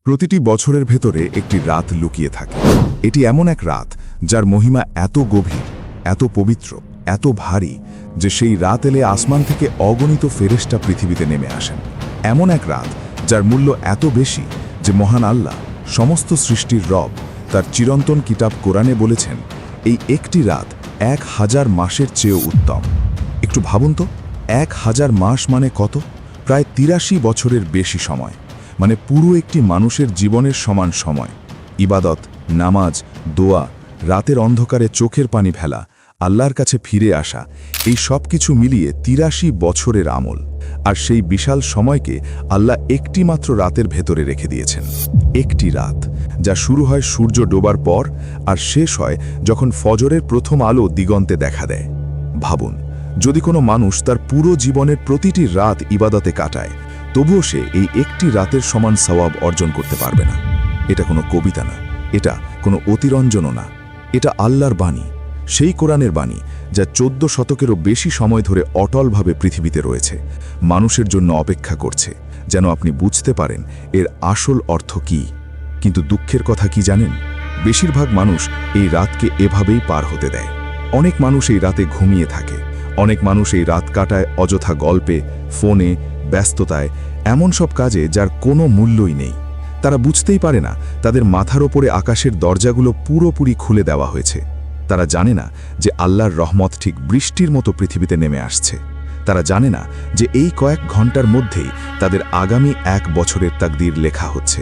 প্রতিটি বছরের ভেতরে একটি রাত লুকিয়ে থাকে। এটি এমন এক রাত যার মহিমা এত গভীর, এত পবিত্র, এত ভারী যে সেই রাত এলে আসমান থেকে অগণিত ফেরেশতা পৃথিবীতে নেমে আসেন। এমন এক রাত যার মূল্য এত বেশি যে মহান আল্লাহ, সমস্ত সৃষ্টির রব, তার চিরন্তন কিতাব কোরআনে বলেছেন, এই একটি রাত 1000 মাসের চেয়েও উত্তম। একটু ভাবুন তো, 1000 মাস মানে কত? প্রায় 83 বছরের বেশি সময়, মানে পুরো একটি মানুষের জীবনের সমান সময়। ইবাদত, নামাজ, দোয়া, রাতের অন্ধকারে চোখের পানি ফেলা, আল্লাহর কাছে ফিরে আসা, এই সব কিছু মিলিয়ে 83 বছরের আমল। আর সেই বিশাল সময়কে আল্লাহ একটি মাত্র রাতের ভেতরে রেখে দিয়েছেন। একটি রাত যা শুরু হয় সূর্য ডোবার পর আর শেষ হয় যখন ফজরের প্রথম আলো দিগন্তে দেখা দেয়। ভাবুন, যদি কোনো মানুষ তার পুরো জীবনের প্রতিটি রাত ইবাদতে কাটায়, তবুও সে এই একটি রাতের সমান সওয়াব অর্জন করতে পারবে না। এটা কোনো কবিতা না, এটা কোনো অতিরঞ্জনও না, এটা আল্লাহর বাণী, সেই কোরআনের বাণী যা 14 শতকেরও বেশি সময় ধরে অটলভাবে পৃথিবীতে রয়েছে, মানুষের জন্য অপেক্ষা করছে, যেন আপনি বুঝতে পারেন এর আসল অর্থ কী। কিন্তু দুঃখের কথা কি জানেন? বেশিরভাগ মানুষ এই রাতকে এভাবেই পার হতে দেয়। অনেক মানুষ এই রাতে ঘুমিয়ে থাকে, অনেক মানুষ এই রাত কাটায় অযথা গল্পে, ফোনে, ব্যস্ততায়, এমন সব কাজে যার কোনো মূল্যই নেই। তারা বুঝতেই পারে না তাদের মাথার ওপরে আকাশের দরজাগুলো পুরোপুরি খুলে দেওয়া হয়েছে। তারা জানে না যে আল্লাহর রহমত ঠিক বৃষ্টির মতো পৃথিবীতে নেমে আসছে। তারা জানে না যে এই কয়েক ঘন্টার মধ্যেই তাদের আগামী 1 বছরের তাকদীর লেখা হচ্ছে,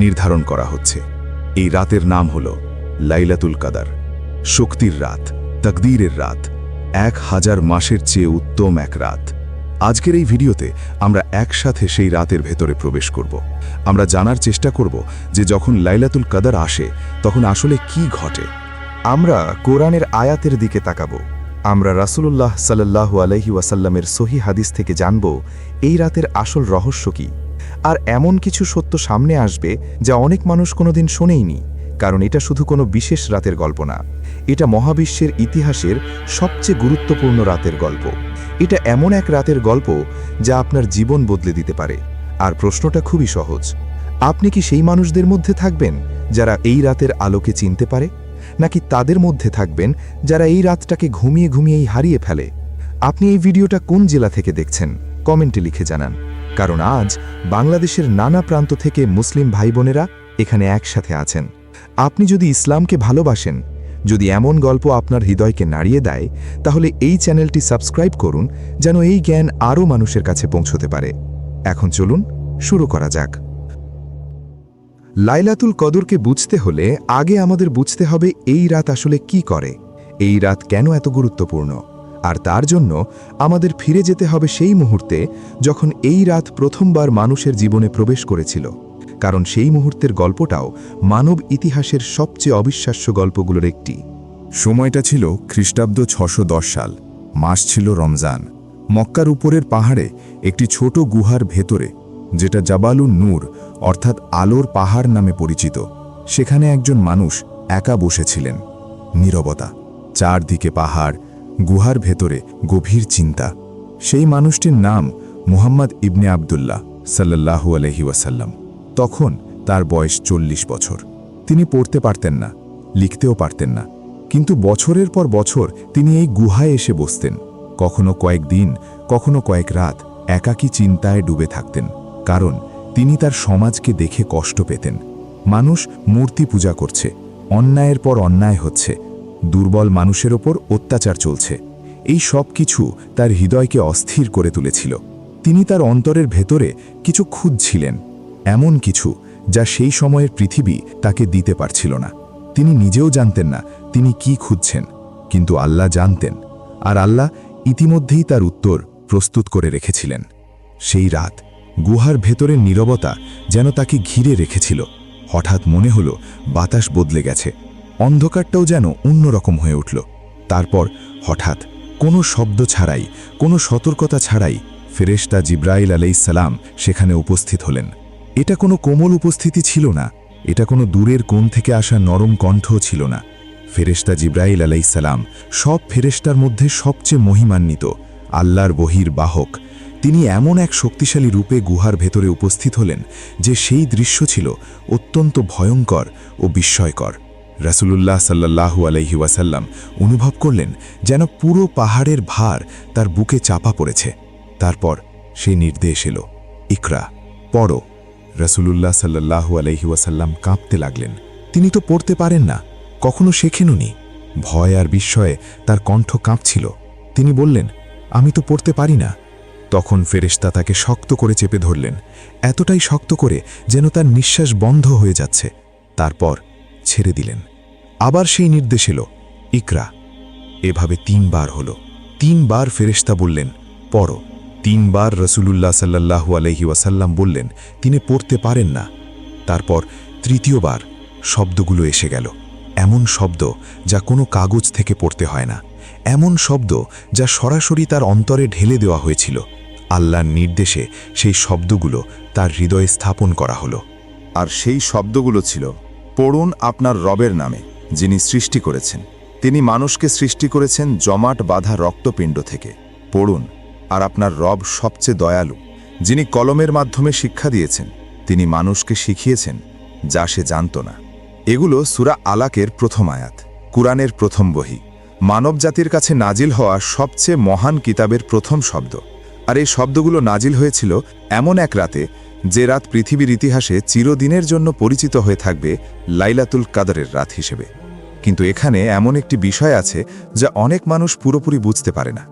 নির্ধারণ করা হচ্ছে। এই রাতের নাম হল লাইলাতুল কদর, শক্তির রাত, তাকদীরের রাত, 1000 মাসের চেয়ে উত্তম এক রাত। আজকের এই ভিডিওতে আমরা একসাথে সেই রাতের ভেতরে প্রবেশ করব। আমরা জানার চেষ্টা করব যে যখন লাইলাতুল কদর আসে তখন আসলে কি ঘটে। আমরা কোরআনের আয়াতের দিকে তাকাব। আমরা রাসূলুল্লাহ সাল্লাল্লাহু আলাইহি ওয়াসাল্লামের সহিহ হাদিস থেকে জানব এই রাতের আসল রহস্য কি। আর এমন কিছু সত্য সামনে আসবে যা অনেক মানুষ কোনোদিন শোনেইনি, কারণ এটা শুধু কোনো বিশেষ রাতের গল্প না, এটা মহাবিশ্বের ইতিহাসের সবচেয়ে গুরুত্বপূর্ণ রাতের গল্প। এটা এমন এক রাতের গল্প যা আপনার জীবন বদলে দিতে পারে। আর প্রশ্নটা খুবই সহজ, আপনি কি সেই মানুষদের মধ্যে থাকবেন যারা এই রাতের আলোকে চিনতে পারে, নাকি তাদের মধ্যে থাকবেন যারা এই রাতটাকে ঘুমিয়ে ঘুমিয়েই হারিয়ে ফেলে? আপনি এই ভিডিওটা কোন জেলা থেকে দেখছেন কমেন্টে লিখে জানান, কারণ আজ বাংলাদেশের নানা প্রান্ত থেকে মুসলিম ভাই বোনেরা এখানে একসাথে আছেন। আপনি যদি ইসলামকে ভালোবাসেন, যদি এমন গল্প আপনার হৃদয়কে নাড়িয়ে দেয়, তাহলে এই চ্যানেলটি সাবস্ক্রাইব করুন যেন এই জ্ঞান আরও মানুষের কাছে পৌঁছতে পারে। এখন চলুন শুরু করা যাক। লাইলাতুল কদরকে বুঝতে হলে আগে আমাদের বুঝতে হবে এই রাত আসলে কি করে, এই রাত কেন এত গুরুত্বপূর্ণ। আর তার জন্য আমাদের ফিরে যেতে হবে সেই মুহূর্তে যখন এই রাত প্রথমবার মানুষের জীবনে প্রবেশ করেছিল, কারণ সেই মুহূর্তের গল্পটাও মানব ইতিহাসের সবচেয়ে অবিশ্বাস্য গল্পগুলোর একটি। সময়টা ছিল খ্রিস্টাব্দ 610 সাল, মাস ছিল রমজান। মক্কার উপরের পাহাড়ে একটি ছোট গুহার ভেতরে, যেটা জাবালুন নূর অর্থাৎ আলোর পাহাড় নামে পরিচিত, সেখানে একজন মানুষ একা বসেছিলেন। নীরবতা, চারদিকে পাহাড়, গুহার ভেতরে গভীর চিন্তা। সেই মানুষটির নাম মুহাম্মদ ইবনে আবদুল্লাহ সাল্লাল্লাহু আলাইহি ওয়াসাল্লাম। তখন তার বয়স 40 বছর। তিনি পড়তে পারতেন না, লিখতেও পারতেন না, কিন্তু বছরের পর বছর তিনি এই গুহায় এসে বসতেন। কখনো কয়েকদিন, কখনো কয়েক রাত একাকী চিন্তায় ডুবে থাকতেন, কারণ তিনি তার সমাজকে দেখে কষ্ট পেতেন। মানুষ মূর্তি পূজা করছে, অন্যায়ের পর অন্যায় হচ্ছে, দুর্বল মানুষের ওপর অত্যাচার চলছে। এই সব কিছু তার হৃদয়কে অস্থির করে তুলেছিল। তিনি তার অন্তরের ভেতরে কিছু খুঁজছিলেন, এমন কিছু যা সেই সময়ের পৃথিবী তাকে দিতে পারছিল না। তিনি নিজেও জানতেন না তিনি কি খুঁজছেন, কিন্তু আল্লাহ জানতেন, আর আল্লাহ ইতিমধ্যেই তার উত্তর প্রস্তুত করে রেখেছিলেন। সেই রাত গুহার ভেতরের নীরবতা যেন তাকে ঘিরে রেখেছিল। হঠাৎ মনে হলো বাতাস বদলে গেছে, অন্ধকারটাও যেন অন্যরকম হয়ে উঠল। তারপর হঠাৎ কোনো শব্দ ছাড়াই, কোনো সতর্কতা ছাড়াই ফেরেশতা জিবরাইল আলাইহিস সালাম সেখানে উপস্থিত হলেন। এটা কোনো কোমল উপস্থিতি ছিল না, এটা কোনো দূরের কোণ থেকে আসা নরম কণ্ঠও ছিল না। ফেরেশতা জিবরাইল আলাইহিস সালাম সব ফেরেশতার মধ্যে সবচেয়ে মহিমান্বিত, আল্লাহর বহির বাহক। তিনি এমন এক শক্তিশালী রূপে গুহার ভেতরে উপস্থিত হলেন যে সেই দৃশ্য ছিল অত্যন্ত ভয়ঙ্কর ও বিস্ময়কর। রাসূলুল্লাহ সাল্লাল্লাহু আলাইহি ওয়াসাল্লাম অনুভব করলেন যেন পুরো পাহাড়ের ভার তার বুকে চাপা পড়েছে। তারপর সেই নির্দেশ এলো, ইকরা, পড়ো। রাসূলুল্লাহ সাল্লাল্লাহু আলাইহি ওয়াসাল্লাম কাঁপতে লাগলেন। তিনি তো পড়তে পারেন না, কখনো শেখেননি। ভয় আর বিস্ময়ে তার কণ্ঠ কাঁপছিল। তিনি বললেন, আমি তো পড়তে পারি না। তখন ফেরেশতা তাকে শক্ত করে চেপে ধরলেন, এতটাই শক্ত করে যেন তার নিঃশ্বাস বন্ধ হয়ে যাচ্ছে। তারপর ছেড়ে দিলেন। আবার সেই নির্দেশ এলো, ইকরা। এভাবে 3 বার হলো। 3 বার ফেরেশতা বললেন, পড়ো। 3 বার রাসূলুল্লাহ সাল্লাল্লাহু আলাইহি ওয়াসাল্লাম বললেন তিনি পড়তে পারেন না। তারপর 3য় বার শব্দগুলো এসে গেল, এমন শব্দ যা কোনো কাগজ থেকে পড়তে হয় না, এমন শব্দ যা সরাসরি তার অন্তরে ঢেলে দেওয়া হয়েছিল। আল্লাহর নির্দেশে সেই শব্দগুলো তার হৃদয়ে স্থাপন করা হলো। আর সেই শব্দগুলো ছিল, পড়ুন আপনার রবের নামে, যিনি সৃষ্টি করেছেন। তিনি মানুষকে সৃষ্টি করেছেন জমাট বাঁধা রক্তপিণ্ড থেকে। পড়ুন, আর আপনার রব সবচেয়ে দয়ালু, যিনি কলমের মাধ্যমে শিক্ষা দিয়েছেন। তিনি মানুষকে শিখিয়েছেন যা সে জানত না। এগুলো সূরা আলাকের প্রথম আয়াত, কুরআনের প্রথম বহি, মানবজাতির কাছে নাজিল হওয়া সবচেয়ে মহান কিতাবের প্রথম শব্দ। আর এই শব্দগুলো নাজিল হয়েছিল এমন এক রাতে, যে রাত পৃথিবীর ইতিহাসে চিরদিনের জন্য পরিচিত হয়ে থাকবে লাইলাতুল কাদরের রাত হিসেবে। কিন্তু এখানে এমন একটি বিষয় আছে যা অনেক মানুষ পুরোপুরি বুঝতে পারে না।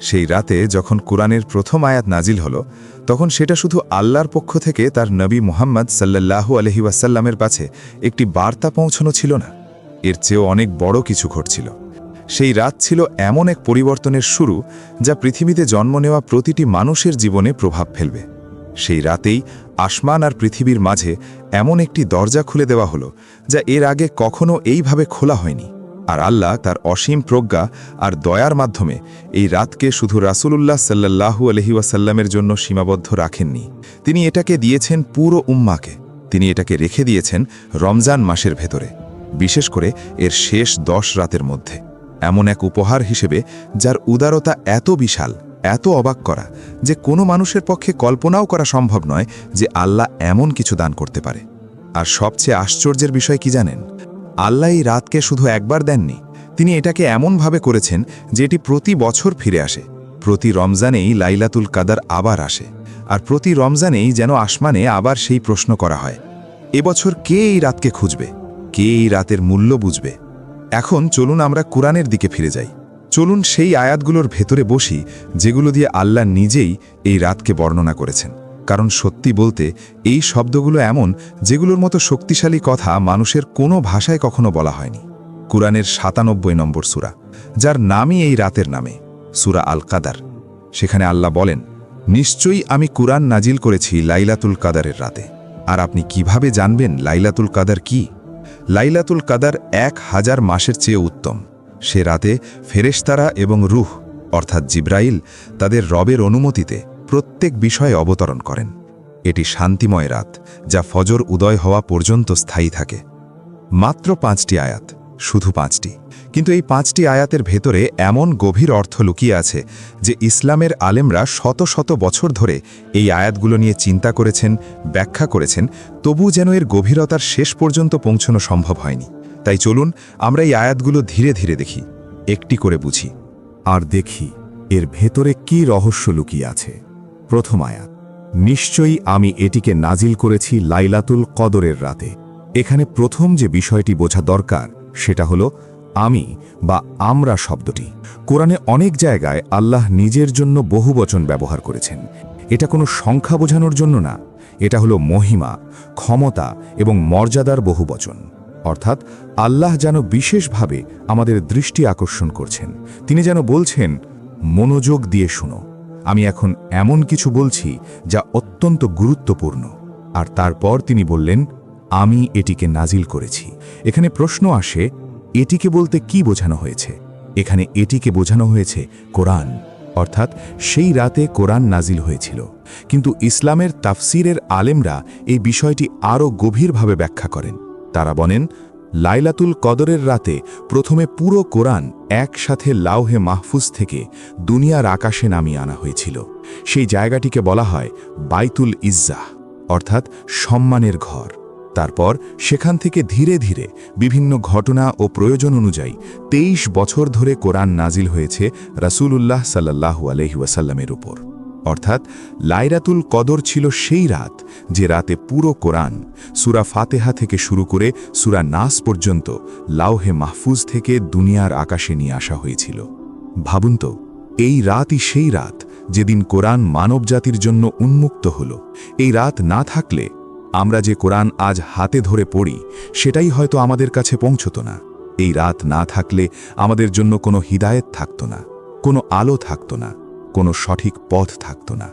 সেই রাতে যখন কুরআনের প্রথম আয়াত নাজিল হলো, তখন সেটা শুধু আল্লাহর পক্ষ থেকে তার নবী মুহাম্মদ সাল্লাল্লাহু আলাইহি ওয়াসাল্লামের কাছে একটি বার্তা পৌঁছানো ছিল না, এর চেয়েও অনেক বড় কিছু ঘটছিল। সেই রাত ছিল এমন এক পরিবর্তনের শুরু যা পৃথিবীতে জন্ম নেওয়া প্রতিটি মানুষের জীবনে প্রভাব ফেলবে। সেই রাতেই আসমান আর পৃথিবীর মাঝে এমন একটি দরজা খুলে দেওয়া হলো যা এর আগে কখনো এইভাবে খোলা হয়নি। আর আল্লাহ তার অসীম প্রজ্ঞা আর দয়ার মাধ্যমে এই রাতকে শুধু রাসূলুল্লাহ সাল্লাল্লাহু আলাইহি ওয়াসাল্লামের জন্য সীমাবদ্ধ রাখেননি, তিনি এটাকে দিয়েছেন পুরো উম্মাকে। তিনি এটাকে রেখে দিয়েছেন রমজান মাসের ভেতরে, বিশেষ করে এর শেষ 10 রাতের মধ্যে, এমন এক উপহার হিসেবে যার উদারতা এত বিশাল, এত অবাক করা যে কোনো মানুষের পক্ষে কল্পনাও করা সম্ভব নয় যে আল্লাহ এমন কিছু দান করতে পারে। আর সবচেয়ে আশ্চর্যের বিষয় কি জানেন? আল্লাহ এই রাতকে শুধু একবার দেননি, তিনি এটাকে এমনভাবে করেছেন যে এটি প্রতি বছর ফিরে আসে। প্রতি রমজানেই লাইলাতুল কাদর আবার আসে, আর প্রতি রমজানেই যেন আসমানে আবার সেই প্রশ্ন করা হয়, এবছর কে এই রাতকে খুঁজবে, কে এই রাতের মূল্য বুঝবে। এখন চলুন আমরা কুরআনের দিকে ফিরে যাই। চলুন সেই আয়াতগুলোর ভেতরে বসি যেগুলো দিয়ে আল্লাহ নিজেই এই রাতকে বর্ণনা করেছেন। কারণ সত্যি বলতে এই শব্দগুলো এমন যেগুলোর মতো শক্তিশালী কথা মানুষের কোনো ভাষায় কখনো বলা হয়নি। কুরআনের 97 নম্বর সূরা, যার নামই এই রাতের নামে, সূরা আল কাদার। সেখানে আল্লাহ বলেন, নিশ্চয়ই আমি কুরআন নাজিল করেছি লাইলাতুল কাদরের রাতে। আর আপনি কিভাবে জানবেন লাইলাতুল কাদর কি? লাইলাতুল কাদর 1000 মাসের চেয়ে উত্তম। সে রাতে ফেরেশতারা এবং রূহ অর্থাৎ জিব্রাইল তাদের রবের অনুমতিতে প্রত্যেক বিষয়ে অবতরণ করেন। এটি শান্তিময় রাত যা ফজর উদয় হওয়া পর্যন্ত স্থায়ী থাকে। মাত্র 5টি আয়াত, শুধু 5টি, কিন্তু এই 5টি আয়াতের ভেতরে এমন গভীর অর্থ লুকিয়ে আছে যে ইসলামের আলেমরা শত শত বছর ধরে এই আয়াতগুলো নিয়ে চিন্তা করেছেন, ব্যাখ্যা করেছেন, তবু যেন এর গভীরতার শেষ পর্যন্ত পৌঁছানো সম্ভব হয়নি। তাই চলুন আমরা এই আয়াতগুলো ধীরে ধীরে দেখি, একটি করে বুঝি, আর দেখি এর ভেতরে কি রহস্য লুকিয়ে আছে। প্রথম আয়াত, নিশ্চয়ই আমি এটিকে নাজিল করেছি লাইলাতুল কদরের রাতে। এখানে প্রথম যে বিষয়টি বোঝা দরকার সেটা হলো আমি বা আমরা শব্দটি। কোরআনে অনেক জায়গায় আল্লাহ নিজের জন্য বহুবচন ব্যবহার করেছেন। এটা কোনো সংখ্যা বোঝানোর জন্য না, এটা হলো মহিমা, ক্ষমতা এবং মর্যাদার বহুবচন। অর্থাৎ আল্লাহ যেন বিশেষভাবে আমাদের দৃষ্টি আকর্ষণ করছেন। তিনি যেন বলছেন, মনোযোগ দিয়ে শুনো, আমি এখন এমন কিছু বলছি যা অত্যন্ত গুরুত্বপূর্ণ। আর তারপর তিনি বললেন, আমি এটিকে নাজিল করেছি। এখানে প্রশ্ন আসে, এটিকে বলতে কি বোঝানো হয়েছে? এখানে এটিকে বোঝানো হয়েছে কোরআন, অর্থাৎ সেই রাতে কোরআন নাজিল হয়েছিল। কিন্তু ইসলামের তাফসিরের আলেমরা এই বিষয়টি আরও গভীরভাবে ব্যাখ্যা করেন। তারা বলেন, লাইলাতুল কদরের রাতে প্রথমে পুরো কোরআন একসাথে লাউহে মাহফুজ থেকে দুনিয়ার আকাশে নামিয়ে আনা হয়েছিল। সেই জায়গাটিকে বলা হয় বাইতুল ইজ্জাহ, অর্থাৎ সম্মানের ঘর। তারপর সেখান থেকে ধীরে ধীরে বিভিন্ন ঘটনা ও প্রয়োজন অনুযায়ী 23 বছর ধরে কোরআন নাজিল হয়েছে রাসূলুল্লাহ সাল্লাল্লাহু আলাইহি ওয়াসাল্লামের উপর। অর্থাৎ লাইলাতুল কদর ছিল সেই রাত যে রাতে পুরো কোরআন সূরা ফাতিহা থেকে শুরু করে সূরা নাস পর্যন্ত লাউহে মাহফুজ থেকে দুনিয়ার আকাশে নিয়ে আসা হয়েছিল। ভাবুন তো, এই রাতই সেই রাত যেদিন কোরআন মানবজাতির জন্য উন্মুক্ত হল। এই রাত না থাকলে আমরা যে কোরআন আজ হাতে ধরে পড়ি সেটাই হয়তো আমাদের কাছে পৌঁছত না। এই রাত না থাকলে আমাদের জন্য কোনো হিদায়েত থাকত না, কোনো আলো থাকত না, কোনো সঠিক পথ থাকত না।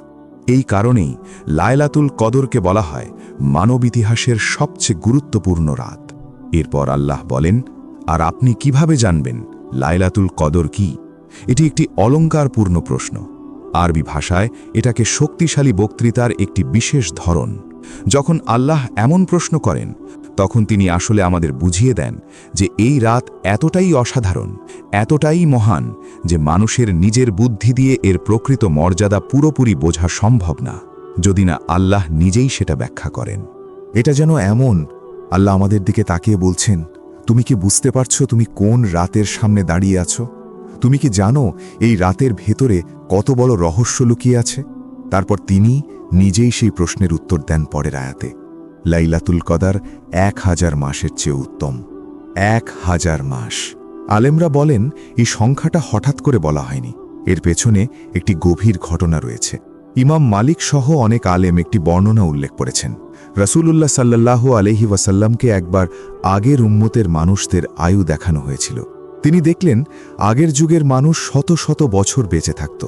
এই কারণেই লাইলাতুল কদরকে বলা হয় মানব ইতিহাসের সবচেয়ে গুরুত্বপূর্ণ রাত। এরপর আল্লাহ বলেন, আর আপনি কিভাবে জানবেন লাইলাতুল কদর কি? এটি একটি অলংকারপূর্ণ প্রশ্ন। আরবি ভাষায় এটাকে শক্তিশালী বক্তৃতার একটি বিশেষ ধরন। যখন আল্লাহ এমন প্রশ্ন করেন তখন তিনি আসলে আমাদের বুঝিয়ে দেন যে এই রাত এতটাই অসাধারণ, এতটাই মহান যে মানুষের নিজের বুদ্ধি দিয়ে এর প্রকৃত মর্যাদা পুরোপুরি বোঝা সম্ভব না, যদি না আল্লাহ নিজেই সেটা ব্যাখ্যা করেন। এটা যেন এমন, আল্লাহ আমাদের দিকে তাকিয়ে বলছেন, তুমি কি বুঝতে পারছো তুমি কোন রাতের সামনে দাঁড়িয়ে আছো? তুমি কি জানো এই রাতের ভেতরে কত বড় রহস্য লুকিয়ে আছে? তারপর তিনি নিজেই সেই প্রশ্নের উত্তর দেন পরের আয়াতে, লাইলাতুল কদর 1000 মাসের চেয়ে উত্তম। 1000 মাস। আলেমরা বলেন এই সংখ্যাটা হঠাৎ করে বলা হয়নি, এর পেছনে একটি গভীর ঘটনা রয়েছে। ইমাম মালিক সহ অনেক আলেম একটি বর্ণনা উল্লেখ করেছেন। রাসূলুল্লাহ সাল্লাল্লাহু আলাইহি ওয়াসাল্লামকে একবার আগের উম্মতের মানুষদের আয়ু দেখানো হয়েছিল। তিনি দেখলেন আগের যুগের মানুষ শত শত বছর বেঁচে থাকত।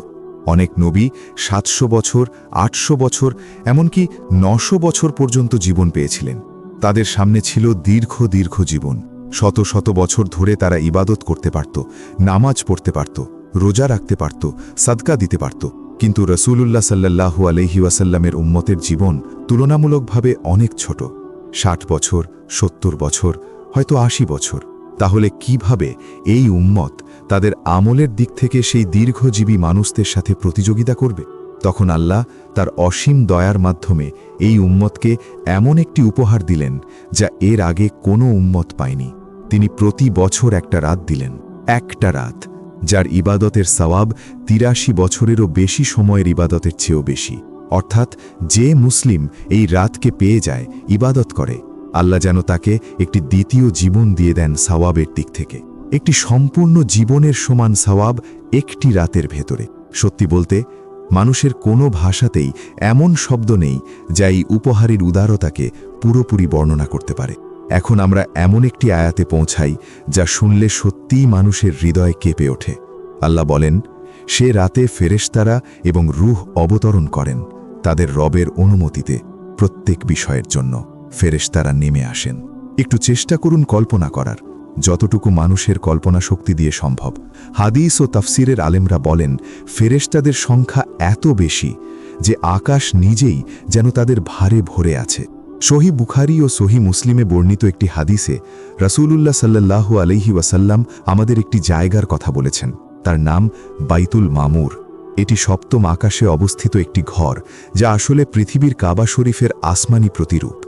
অনেক নবী 700 বছর, 800 বছর, এমনকি 900 বছর পর্যন্ত জীবন পেয়েছিলেন। তাদের সামনে ছিল দীর্ঘ দীর্ঘ জীবন। শত শত বছর ধরে তারা ইবাদত করতে পারত, নামাজ পড়তে পারত, রোজা রাখতে পারত, সাদকা দিতে পারত। কিন্তু রাসূলুল্লাহ সাল্লাল্লাহু আলাইহি ওয়াসাল্লামের উম্মতের জীবন তুলনামূলকভাবে অনেক ছোট। 60 বছর, 70 বছর, হয়তো 80 বছর। তাহলে কিভাবে এই উম্মত তাদের আমলের দিক থেকে সেই দীর্ঘজীবী মানুষদের সাথে প্রতিযোগিতা করবে? তখন আল্লাহ তার অসীম দয়ার মাধ্যমে এই উম্মতকে এমন একটি উপহার দিলেন যা এর আগে কোনো উম্মত পায়নি। তিনি প্রতি বছর একটা রাত দিলেন, একটা রাত যার ইবাদতের সওয়াব 83 বছরেরও বেশি সময়ের ইবাদতের চেয়েও বেশি। অর্থাৎ যে মুসলিম এই রাতকে পেয়ে যায়, ইবাদত করে, আল্লাহ যেন তাকে একটি দ্বিতীয় জীবন দিয়ে দেন সওয়াবের দিক থেকে। একটি সম্পূর্ণ জীবনের সমান সওয়াব একটি রাতের ভেতরে। সত্যি বলতে মানুষের কোনো ভাষাতেই এমন শব্দ নেই যা এই উপহারের উদারতাকে পুরোপুরি বর্ণনা করতে পারে। এখন আমরা এমন একটি আয়াতে পৌঁছাই যা শুনলে সত্যিই মানুষের হৃদয় কেঁপে ওঠে। আল্লাহ বলেন, সে রাতে ফেরেশতারা এবং রূহ অবতরণ করেন তাদের রবের অনুমতিতে। প্রত্যেক বিষয়ের জন্য ফেরেশতারা নেমে আসেন। একটু চেষ্টা করুন কল্পনা করার, যতটুকু মানুষের কল্পনা শক্তি দিয়ে সম্ভব। হাদিস ও তাফসিরের আলেমরা বলেন ফেরেশতাদের সংখ্যা এত বেশি যে আকাশ নিজেই যেন তাদের ভারে ভরে আছে। সহিহ বুখারী ও সহিহ মুসলিমে বর্ণিত একটি হাদিসে রাসূলুল্লাহ সাল্লাল্লাহু আলাইহি ওয়াসাল্লাম আমাদের একটি জায়গার কথা বলেছেন। তার নাম বাইতুল মামুর। এটি সপ্তম আকাশে অবস্থিত একটি ঘর, যা আসলে পৃথিবীর কাবা শরীফের আসমানি প্রতিরূপ।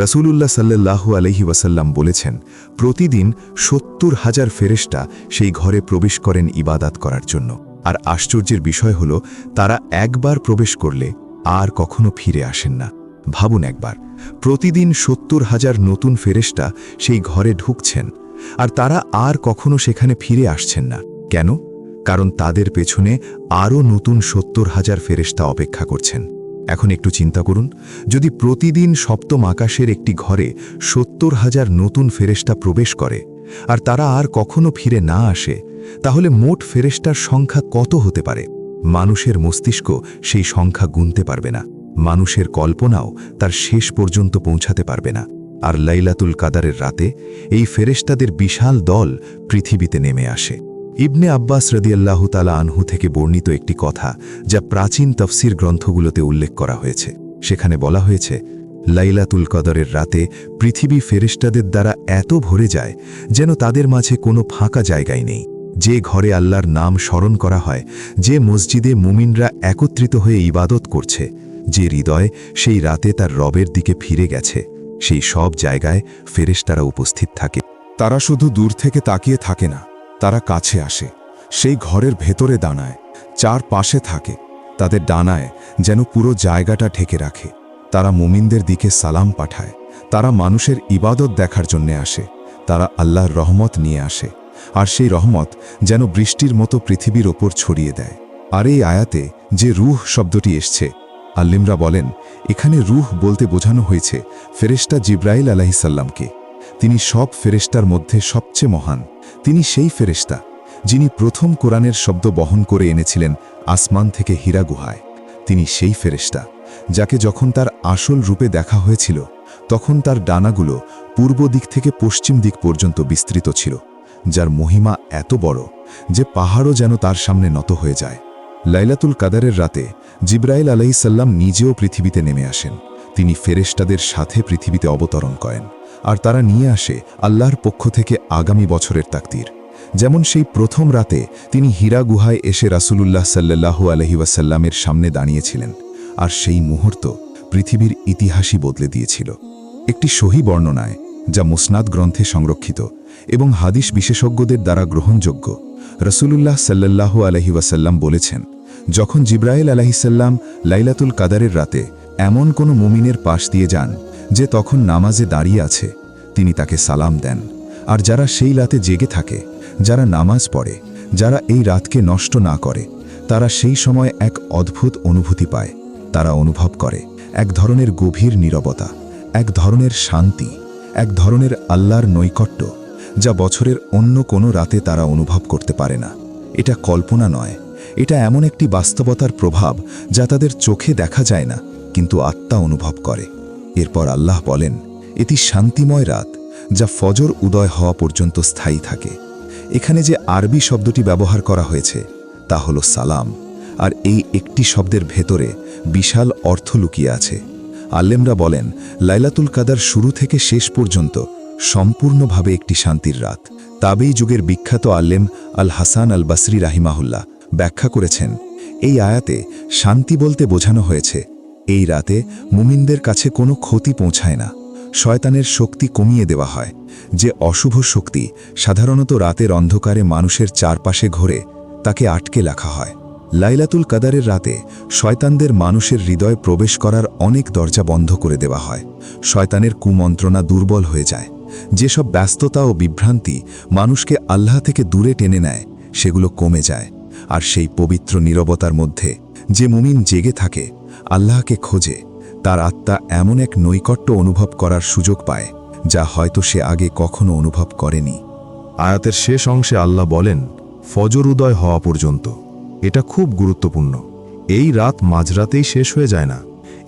রাসূলুল্লাহ সাল্লাল্লাহু আলাইহি ওয়াসাল্লাম বলেছেন, প্রতিদিন 70,000 ফেরেশতা সেই ঘরে প্রবেশ করেন ইবাদত করার জন্য। আর আশ্চর্যের বিষয় হল, তারা একবার প্রবেশ করলে আর কখনো ফিরে আসেন না। ভাবুন একবার, প্রতিদিন 70,000 নতুন ফেরেশতা সেই ঘরে ঢুকছেন, আর তারা আর কখনো সেখানে ফিরে আসছেন না। কেন? কারণ তাদের পেছনে আরও নতুন 70,000 ফেরেশতা অপেক্ষা করছেন। এখন একটু চিন্তা করুন, যদি প্রতিদিন সপ্তম আকাশের একটি ঘরে 70,000 নতুন ফেরেশতা প্রবেশ করে আর তারা আর কখনো ফিরে না আসে, তাহলে মোট ফেরেশতার সংখ্যা কত হতে পারে? মানুষের মস্তিষ্ক সেই সংখ্যা গুনতে পারবে না, মানুষের কল্পনাও তার শেষ পর্যন্ত পৌঁছাতে পারবে না। আর লাইলাতুল কাদারের রাতে এই ফেরেশতাদের বিশাল দল পৃথিবীতে নেমে আসে। ইবনে আব্বাস রাদিয়াল্লাহু তাআলা আনহু থেকে বর্ণিত একটি কথা, যা প্রাচীন তাফসীর গ্রন্থগুলোতে উল্লেখ করা হয়েছে। সেখানে বলা হয়েছে, লাইলাতুল কদরের রাতে পৃথিবী ফেরেশতাদের দ্বারা এত ভরে যায় যেন তাদের মাঝে কোনো ফাঁকা জায়গায় নেই। যে ঘরে আল্লাহর নাম স্মরণ করা হয়, যে মসজিদে মুমিনরা একত্রিত হয়ে ইবাদত করছে, যে হৃদয় সেই রাতে তার রবের দিকে ফিরে গেছে, সেই সব জায়গায় ফেরেশতারা উপস্থিত থাকে। তারা শুধু দূর থেকে তাকিয়ে থাকে না, তারা কাছে আসে, সেই ঘরের ভেতরে দাঁড়ায়, চারপাশে থাকে, তাদের ডানায় যেন পুরো জায়গাটা ঢেকে রাখে। তারা মুমিনদের দিকে সালাম পাঠায়, তারা মানুষের ইবাদত দেখার জন্যে আসে, তারা আল্লাহর রহমত নিয়ে আসে, আর সেই রহমত যেন বৃষ্টির মতো পৃথিবীর ওপর ছড়িয়ে দেয়। আর এই আয়াতে যে রূহ শব্দটি এসছে, আল্লিমরা বলেন এখানে রূহ বলতে বোঝানো হয়েছে ফেরেশতা জিব্রাইল আলাইহিসসালামকে। তিনি সব ফেরেশতার মধ্যে সবচেয়ে মহান। তিনি সেই ফেরেশতা যিনি প্রথম কোরআনের শব্দ বহন করে এনেছিলেন আসমান থেকে হীরা গুহায়। তিনি সেই ফেরেশতা যাকে যখন তার আসল রূপে দেখা হয়েছিল তখন তার ডানাগুলো পূর্ব দিক থেকে পশ্চিম দিক পর্যন্ত বিস্তৃত ছিল, যার মহিমা এত বড় যে পাহাড়ও যেন তার সামনে নত হয়ে যায়। লাইলাতুল কাদারের রাতে জিব্রাইল আলাইহিসসালাম নিজেও পৃথিবীতে নেমে আসেন। তিনি ফেরেশতাদের সাথে পৃথিবীতে অবতরণ করেন, আর তারা নিয়ে আসে আল্লাহর পক্ষ থেকে আগামী বছরের তাকদীর। যেমন সেই প্রথম রাতে তিনি হীরা গুহায় এসে রাসূলুল্লাহ সাল্লাল্লাহু আলাইহি ওয়াসাল্লামের সামনে দাঁড়িয়েছিলেন, আর সেই মুহূর্ত পৃথিবীর ইতিহাসই বদলে দিয়েছিল। একটি সহি বর্ণনায়, যা মুসনাদ গ্রন্থে সংরক্ষিত এবং হাদিস বিশেষজ্ঞদের দ্বারা গ্রহণযোগ্য, রাসূলুল্লাহ সাল্লাল্লাহু আলাইহি ওয়াসাল্লাম বলেছেন, যখন জিব্রাইল আলাইহিসসালাম লাইলাতুল কাদারের রাতে এমন কোনো মুমিনের পাশ দিয়ে যান যে তখন নামাজে দাঁড়িয়ে আছে, তিনি তাকে সালাম দেন। আর যারা সেই রাতে জেগে থাকে, যারা নামাজ পড়ে, যারা এই রাতকে নষ্ট না করে, তারা সেই সময় এক অদ্ভুত অনুভূতি পায়। তারা অনুভব করে এক ধরনের গভীর নীরবতা, এক ধরনের শান্তি, এক ধরনের আল্লাহর নৈকট্য, যা বছরের অন্য কোনো রাতে তারা অনুভব করতে পারে না। এটা কল্পনা নয়, এটা এমন একটি বাস্তবতার প্রভাব যা তাদের চোখে দেখা যায় না, কিন্তু আত্মা অনুভব করে। এরপর আল্লাহ বলেন, এটি শান্তিময় রাত যা ফজর উদয় হওয়া পর্যন্ত স্থায়ী থাকে। এখানে যে আরবি শব্দটি ব্যবহার করা হয়েছে তা হল সালাম, আর এই একটি শব্দের ভেতরে বিশাল অর্থ লুকিয়ে আছে। আলেমরা বলেন লাইলাতুল কাদার শুরু থেকে শেষ পর্যন্ত সম্পূর্ণভাবে একটি শান্তির রাত। তাবেই যুগের বিখ্যাত আলেম আল হাসান আল বাসরি রাহিমাহুল্লাহ ব্যাখ্যা করেছেন, এই আয়াতে শান্তি বলতে বোঝানো হয়েছে এই রাতে মুমিনদের কাছে কোনো ক্ষতি পৌঁছায় না, শয়তানের শক্তি কমিয়ে দেওয়া হয়। যে অশুভ শক্তি সাধারণত রাতের অন্ধকারে মানুষের চারপাশে ঘোরে, তাকে আটকে রাখা হয়। লাইলাতুল কাদারের রাতে শয়তানদের মানুষের হৃদয়ে প্রবেশ করার অনেক দরজা বন্ধ করে দেওয়া হয়। শয়তানের কুমন্ত্রণা দুর্বল হয়ে যায়। যেসব ব্যস্ততা ও বিভ্রান্তি মানুষকে আল্লাহ থেকে দূরে টেনে নেয়, সেগুলো কমে যায়। আর সেই পবিত্র নীরবতার মধ্যে যে মুমিন জেগে থাকে, আল্লাহকে খোঁজে, তার আত্মা এমন এক নৈকট্য অনুভব করার সুযোগ পায় যা হয়তো সে আগে কখনো অনুভব করেনি। আয়াতের শেষ অংশে আল্লাহ বলেন, ফজর উদয় হওয়া পর্যন্ত। এটা খুব গুরুত্বপূর্ণ। এই রাত মাঝরাতেই শেষ হয়ে যায় না।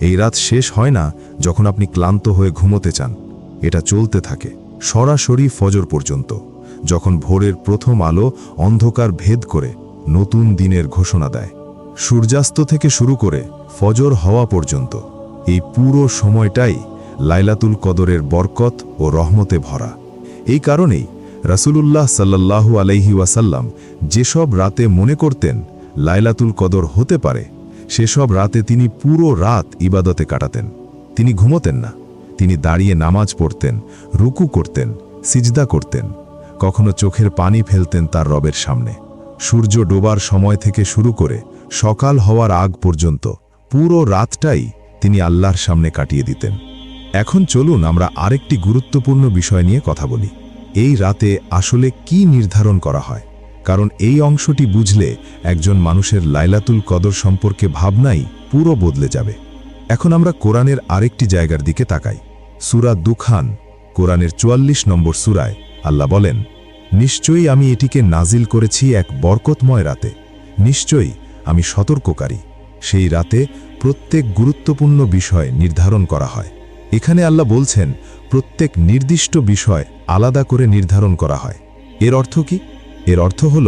এই রাত শেষ হয় না যখন আপনি ক্লান্ত হয়ে ঘুমোতে চান। এটা চলতে থাকে সরাসরি ফজর পর্যন্ত, যখন ভোরের প্রথম আলো অন্ধকার ভেদ করে নতুন দিনের ঘোষণা দেয়। সূর্যাস্ত থেকে শুরু করে ফজর হওয়া পর্যন্ত এই পুরো সময়টাই লাইলাতুল কদরের বরকত ও রহমতে ভরা। এই কারণেই রাসূলুল্লাহ সাল্লাল্লাহু আলাইহি ওয়াসাল্লাম যেসব রাতে মনে করতেন লাইলাতুল কদর হতে পারে, সেসব রাতে তিনি পুরো রাত ইবাদতে কাটাতেন। তিনি ঘুমোতেন না, তিনি দাঁড়িয়ে নামাজ পড়তেন, রুকু করতেন, সিজদা করতেন, কখনো চোখের পানি ফেলতেন তার রবের সামনে। সূর্য ডোবার সময় থেকে শুরু করে সকাল হওয়ার আগ পর্যন্ত পুরো রাতটাই তিনি আল্লাহর সামনে কাটিয়ে দিতেন। এখন চলুন আমরা আরেকটি গুরুত্বপূর্ণ বিষয় নিয়ে কথা বলি। এই রাতে আসলে কি নির্ধারণ করা হয়? কারণ এই অংশটি বুঝলে একজন মানুষের লাইলাতুল কদর সম্পর্কে ভাবনাই পুরো বদলে যাবে। এখন আমরা কোরআনের আরেকটি জায়গার দিকে তাকাই। সূরা দুখান, কোরআনের ৪৪ নম্বর সূরায় আল্লাহ বলেন, নিশ্চয়ই আমি এটিকে নাজিল করেছি এক বরকতময় রাতে। নিশ্চয়ই আমি সতর্ককারী। সেই রাতে প্রত্যেক গুরুত্বপূর্ণ বিষয় নির্ধারণ করা হয়। এখানে আল্লাহ বলছেন প্রত্যেক নির্দিষ্ট বিষয় আলাদা করে নির্ধারণ করা হয়। এর অর্থ কি? এর অর্থ হল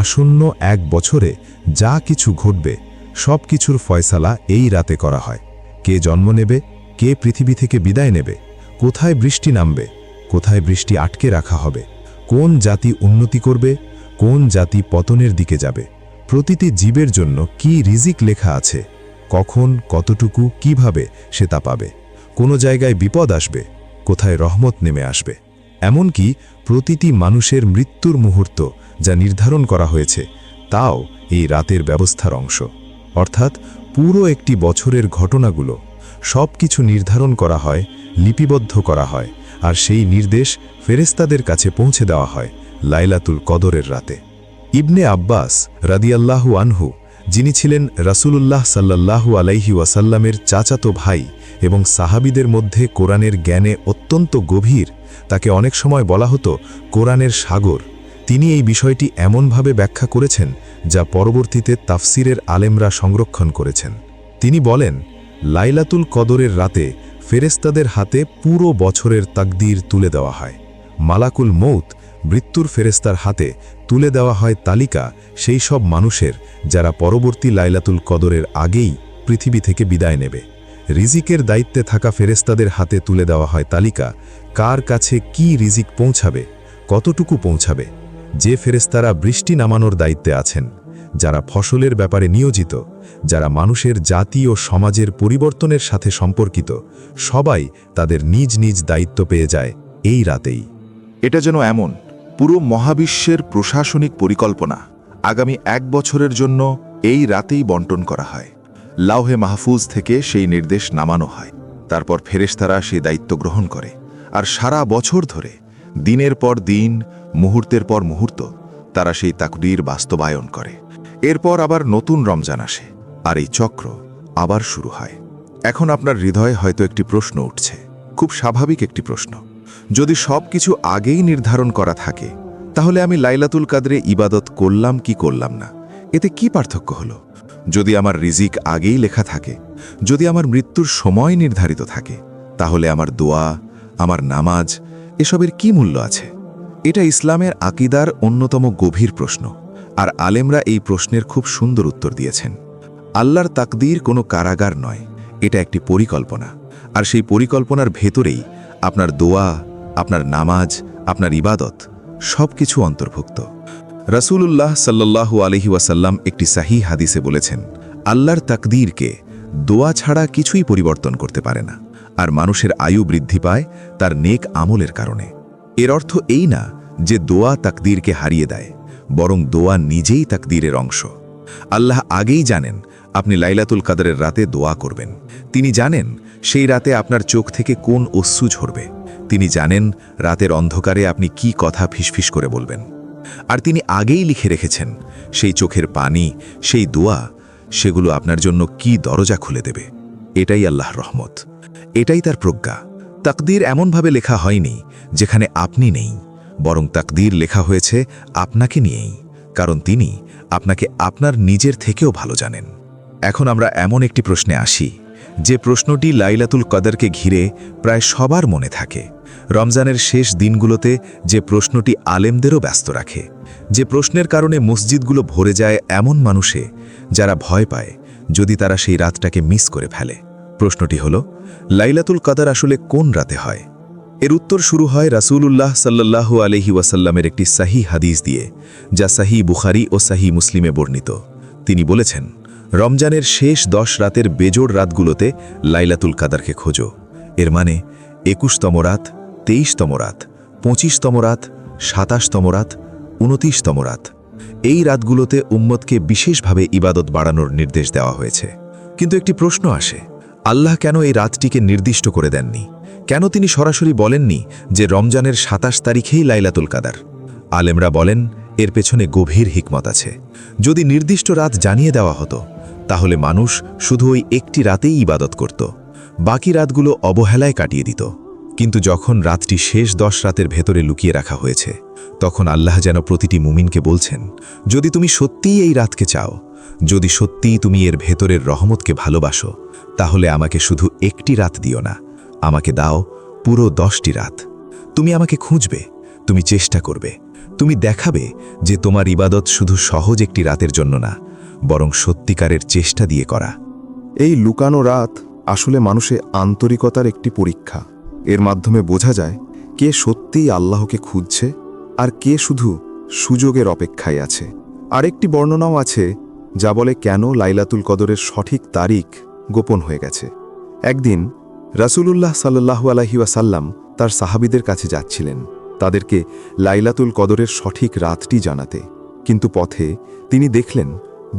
আসন্ন এক বছরে যা কিছু ঘটবে সব কিছুর ফয়সালা এই রাতে করা হয়। কে জন্ম নেবে, কে পৃথিবী থেকে বিদায় নেবে, কোথায় বৃষ্টি নামবে, কোথায় বৃষ্টি আটকে রাখা হবে, কোন জাতি উন্নতি করবে, কোন জাতি পতনের দিকে যাবে, প্রতিটি জীবের জন্য কি রিজিক লেখা আছে, কখন কতটুকু কিভাবে সে তা পাবে, কোনো জায়গায় বিপদ আসবে, কোথায় রহমত নেমে আসবে, এমনকি প্রতিটি মানুষের মৃত্যুর মুহূর্ত যা নির্ধারণ করা হয়েছে তাও এই রাতের ব্যবস্থার অংশ। অর্থাৎ পুরো একটি বছরের ঘটনাগুলো সব কিছু নির্ধারণ করা হয়, লিপিবদ্ধ করা হয়, আর সেই নির্দেশ ফেরেশতাদের কাছে পৌঁছে দেওয়া হয় লাইলাতুল কদরের রাতে। ইবনে আব্বাস রাদিয়াল্লাহু আনহু, যিনি ছিলেন রাসূলুল্লাহ সাল্লাল্লাহু আলাইহি ওয়াসাল্লামের চাচাতো ভাই এবং সাহাবীদের মধ্যে কোরআনের জ্ঞানে অত্যন্ত গভীর, তাকে অনেক সময় বলা হতো কোরআনের সাগর। তিনি এই বিষয়টি এমনভাবে ব্যাখ্যা করেছেন যা পরবর্তীতে তাফসিরের আলেমরা সংরক্ষণ করেছেন। তিনি বলেন, লাইলাতুল কদরের রাতে ফেরেশতাদের হাতে পুরো বছরের তাকদীর তুলে দেওয়া হয়। মালাকুল মৌত, মৃত্যুর ফেরেশতার হাতে তুলে দেওয়া হয় তালিকা সেই সব মানুষের যারা পরবর্তী লাইলাতুল কদরের আগেই পৃথিবী থেকে বিদায় নেবে। রিজিকের দায়িত্বে থাকা ফেরেশতাদের হাতে তুলে দেওয়া হয় তালিকা কার কাছে কি রিজিক পৌঁছাবে, কতটুকু পৌঁছাবে। যে ফেরেশতারা বৃষ্টি নামানোর দায়িত্বে আছেন, যারা ফসলের ব্যাপারে নিয়োজিত, যারা মানুষের জাতি ও সমাজের পরিবর্তনের সাথে সম্পর্কিত, সবাই তাদের নিজ নিজ দায়িত্ব পেয়ে যায় এই রাতেই। এটা যেন এমন পুরো মহাবিশ্বের প্রশাসনিক পরিকল্পনা আগামী 1 বছরের জন্য এই রাতেই বন্টন করা হয়। লাউহে মাহফুজ থেকে সেই নির্দেশ নামানো হয়, তারপর ফেরেশতারা সেই দায়িত্ব গ্রহণ করে, আর সারা বছর ধরে দিনের পর দিন, মুহূর্তের পর মুহূর্ত তারা সেই তাকদীর বাস্তবায়ন করে। এরপর আবার নতুন রমজান আসে, আর এই চক্র আবার শুরু হয়। এখন আপনার হৃদয়ে হয়তো একটি প্রশ্ন উঠছে, খুব স্বাভাবিক একটি প্রশ্ন। যদি সব কিছু আগেই নির্ধারণ করা থাকে, তাহলে আমি লাইলাতুল কদরে ইবাদত করলাম কি করলাম না, এতে কি পার্থক্য হলো? যদি আমার রিজিক আগেই লেখা থাকে, যদি আমার মৃত্যুর সময় নির্ধারিত থাকে, তাহলে আমার দোয়া, আমার নামাজ, এসবের কি মূল্য আছে? এটা ইসলামের আকীদার অন্যতম গভীর প্রশ্ন, আর আলেমরা এই প্রশ্নের খুব সুন্দর উত্তর দিয়েছেন। আল্লাহর তাকদীর কোনো কারাগার নয়, এটা একটি পরিকল্পনা, আর সেই পরিকল্পনার ভেতরেই আপনার দোয়া, আপনার নামাজ, আপনার ইবাদত সব কিছু অন্তর্ভুক্ত। রাসূলুল্লাহ সাল্লাল্লাহু আলাইহি ওয়াসাল্লাম একটি সহিহ হাদিসে বলেছেন, আল্লাহর তাকদীরকে দোয়া ছাড়া কিছুই পরিবর্তন করতে পারে না, আর মানুষের আয়ু বৃদ্ধি পায় তার নেক আমলের কারণে। এর অর্থ এই না যে দোয়া তাকদীরকে হারিয়ে দেয়, বরং দোয়া নিজেই তাকদীরের অংশ। আল্লাহ আগেই জানেন আপনি লাইলাতুল কদরের রাতে দোয়া করবেন। তিনি জানেন সেই রাতে আপনার চোখ থেকে কোন অশ্রু ঝরবে। তিনি জানেন রাতের অন্ধকারে আপনি কি কথা ফিসফিস করে বলবেন। আর তিনি আগেই লিখে রেখেছেন সেই চোখের পানি, সেই দোয়া, সেগুলো আপনার জন্য কি দরজা খুলে দেবে। এটাই আল্লাহর রহমত, এটাই তার প্রজ্ঞা। তাকদীর এমনভাবে লেখা হয়নি যেখানে আপনি নেই, বরং তাকদীর লেখা হয়েছে আপনাকে নিয়েই, কারণ তিনি আপনাকে আপনার নিজের থেকেও ভালো জানেন। এখন আমরা এমন একটি প্রশ্নে আসি, যে প্রশ্নটি লাইলাতুল কদরকে ঘিরে প্রায় সবার মনে থাকে। রমজানের শেষ দিনগুলোতে যে প্রশ্নটি আলেমদেরও ব্যস্ত রাখে, যে প্রশ্নের কারণে মসজিদগুলো ভরে যায় এমন মানুষে যারা ভয় পায় যদি তারা সেই রাতটাকে মিস করে ফেলে। প্রশ্নটি হলো, লাইলাতুল কদর আসলে কোন রাতে হয়? এর উত্তর শুরু হয় রাসূলুল্লাহ সাল্লাল্লাহু আলাইহি ওয়াসাল্লামের একটি সহিহ হাদিস দিয়ে, যা সহিহ বুখারী ও সহিহ মুসলিমে বর্ণিত। তিনি বলেছেন, রমজানের শেষ 10 রাতের বেজোড় রাতগুলোতে লাইলাতুল কদরকে খোঁজো। এর মানে 21তম রাত, 23তম রাত, 25তম রাত, 27তম রাত, 29তম রাত। এই রাতগুলোতে উম্মতকে বিশেষভাবে ইবাদত বাড়ানোর নির্দেশ দেওয়া হয়েছে। কিন্তু একটি প্রশ্ন আসে, আল্লাহ কেন এই রাতটিকে নির্দিষ্ট করে দেননি? কেন তিনি সরাসরি বলেননি যে রমজানের 27 তারিখেই লাইলাতুল কদর? আলেমরা বলেন এর পেছনে গভীর হিকমত আছে। যদি নির্দিষ্ট রাত জানিয়ে দেওয়া হতো, তাহলে মানুষ শুধু ওই একটি রাতেই ইবাদত করত, বাকি রাতগুলো অবহেলায় কাটিয়ে দিত। কিন্তু যখন রাতটি শেষ 10 রাতের ভেতরে লুকিয়ে রাখা হয়েছে, তখন আল্লাহ যেন প্রতিটি মুমিনকে বলছেন, যদি তুমি সত্যিই এই রাতকে চাও, যদি সত্যিই তুমি এর ভেতরের রহমতকে ভালোবাসো, তাহলে আমাকে শুধু একটি রাত দিও না, আমাকে দাও পুরো 10টি রাত। তুমি আমাকে খুঁজবে, তুমি চেষ্টা করবে, তুমি দেখাবে যে তোমার ইবাদত শুধু সহজ একটি রাতের জন্য না, বরং সত্যিকারের চেষ্টা দিয়ে করা। এই লুকানো রাত আসলে মানুষের আন্তরিকতার একটি পরীক্ষা। এর মাধ্যমে বোঝা যায় কে সত্যিই আল্লাহকে খুঁজছে আর কে শুধু সুযোগের অপেক্ষায় আছে। আরেকটি বর্ণনাও আছে যা বলে কেন লাইলাতুল কদরের সঠিক তারিখ গোপন হয়ে গেছে। একদিন রাসূলুল্লাহ সাল্লাল্লাহু আলাইহি ওয়াসাল্লাম তার সাহাবীদের কাছে যাচ্ছিলেন তাদেরকে লাইলাতুল কদরের সঠিক রাতটি জানাতে, কিন্তু পথে তিনি দেখলেন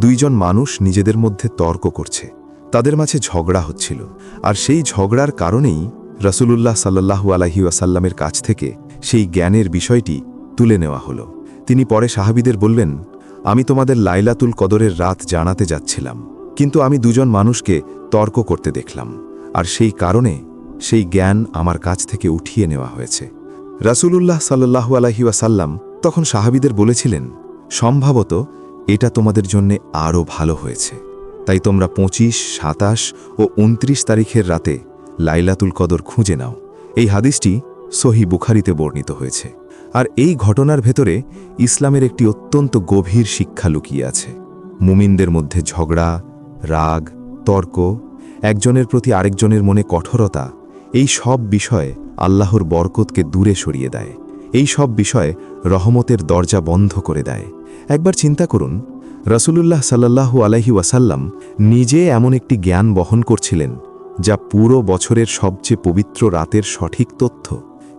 দুইজন মানুষ নিজেদের মধ্যে তর্ক করছে। তাদের মাঝে ঝগড়া হচ্ছিল, আর সেই ঝগড়ার কারণেই রাসূলুল্লাহ সাল্লাল্লাহু আলাইহি ওয়াসাল্লামের কাছ থেকে সেই জ্ঞানের বিষয়টি তুলে নেওয়া হলো। তিনি পরে সাহাবীদের বললেন, আমি তোমাদের লাইলাতুল কদরের রাত জানাতে যাচ্ছিলাম, কিন্তু আমি দুজন মানুষকে তর্ক করতে দেখলাম, আর সেই কারণে সেই জ্ঞান আমার কাছ থেকে উঠিয়ে নেওয়া হয়েছে। রাসূলুল্লাহ সাল্লাল্লাহু আলাইহি ওয়াসাল্লাম তখন সাহাবীদের বলেছিলেন, সম্ভবত এটা তোমাদের জন্যে আরও ভালো হয়েছে, তাই তোমরা 25, 27 ও 29 তারিখের রাতে লাইলাতুল কদর খুঁজে নাও। এই হাদিসটি সহিহ বুখারীতে বর্ণিত হয়েছে। আর এই ঘটনার ভেতরে ইসলামের একটি অত্যন্ত গভীর শিক্ষা লুকিয়ে আছে। মুমিনদের মধ্যে ঝগড়া, রাগ, তর্ক, একজনের প্রতি আরেকজনের মনে কঠোরতা, এই সব বিষয়ে আল্লাহর বরকতকে দূরে সরিয়ে দেয়। এই সব বিষয়ে রহমতের দরজা বন্ধ করে দেয়। একবার চিন্তা করুন, রাসূলুল্লাহ সাল্লাল্লাহু আলাইহি ওয়াসাল্লাম নিজে এমন একটি জ্ঞান বহন করছিলেন যা পুরো বছরের সবচেয়ে পবিত্র রাতের সঠিক তথ্য,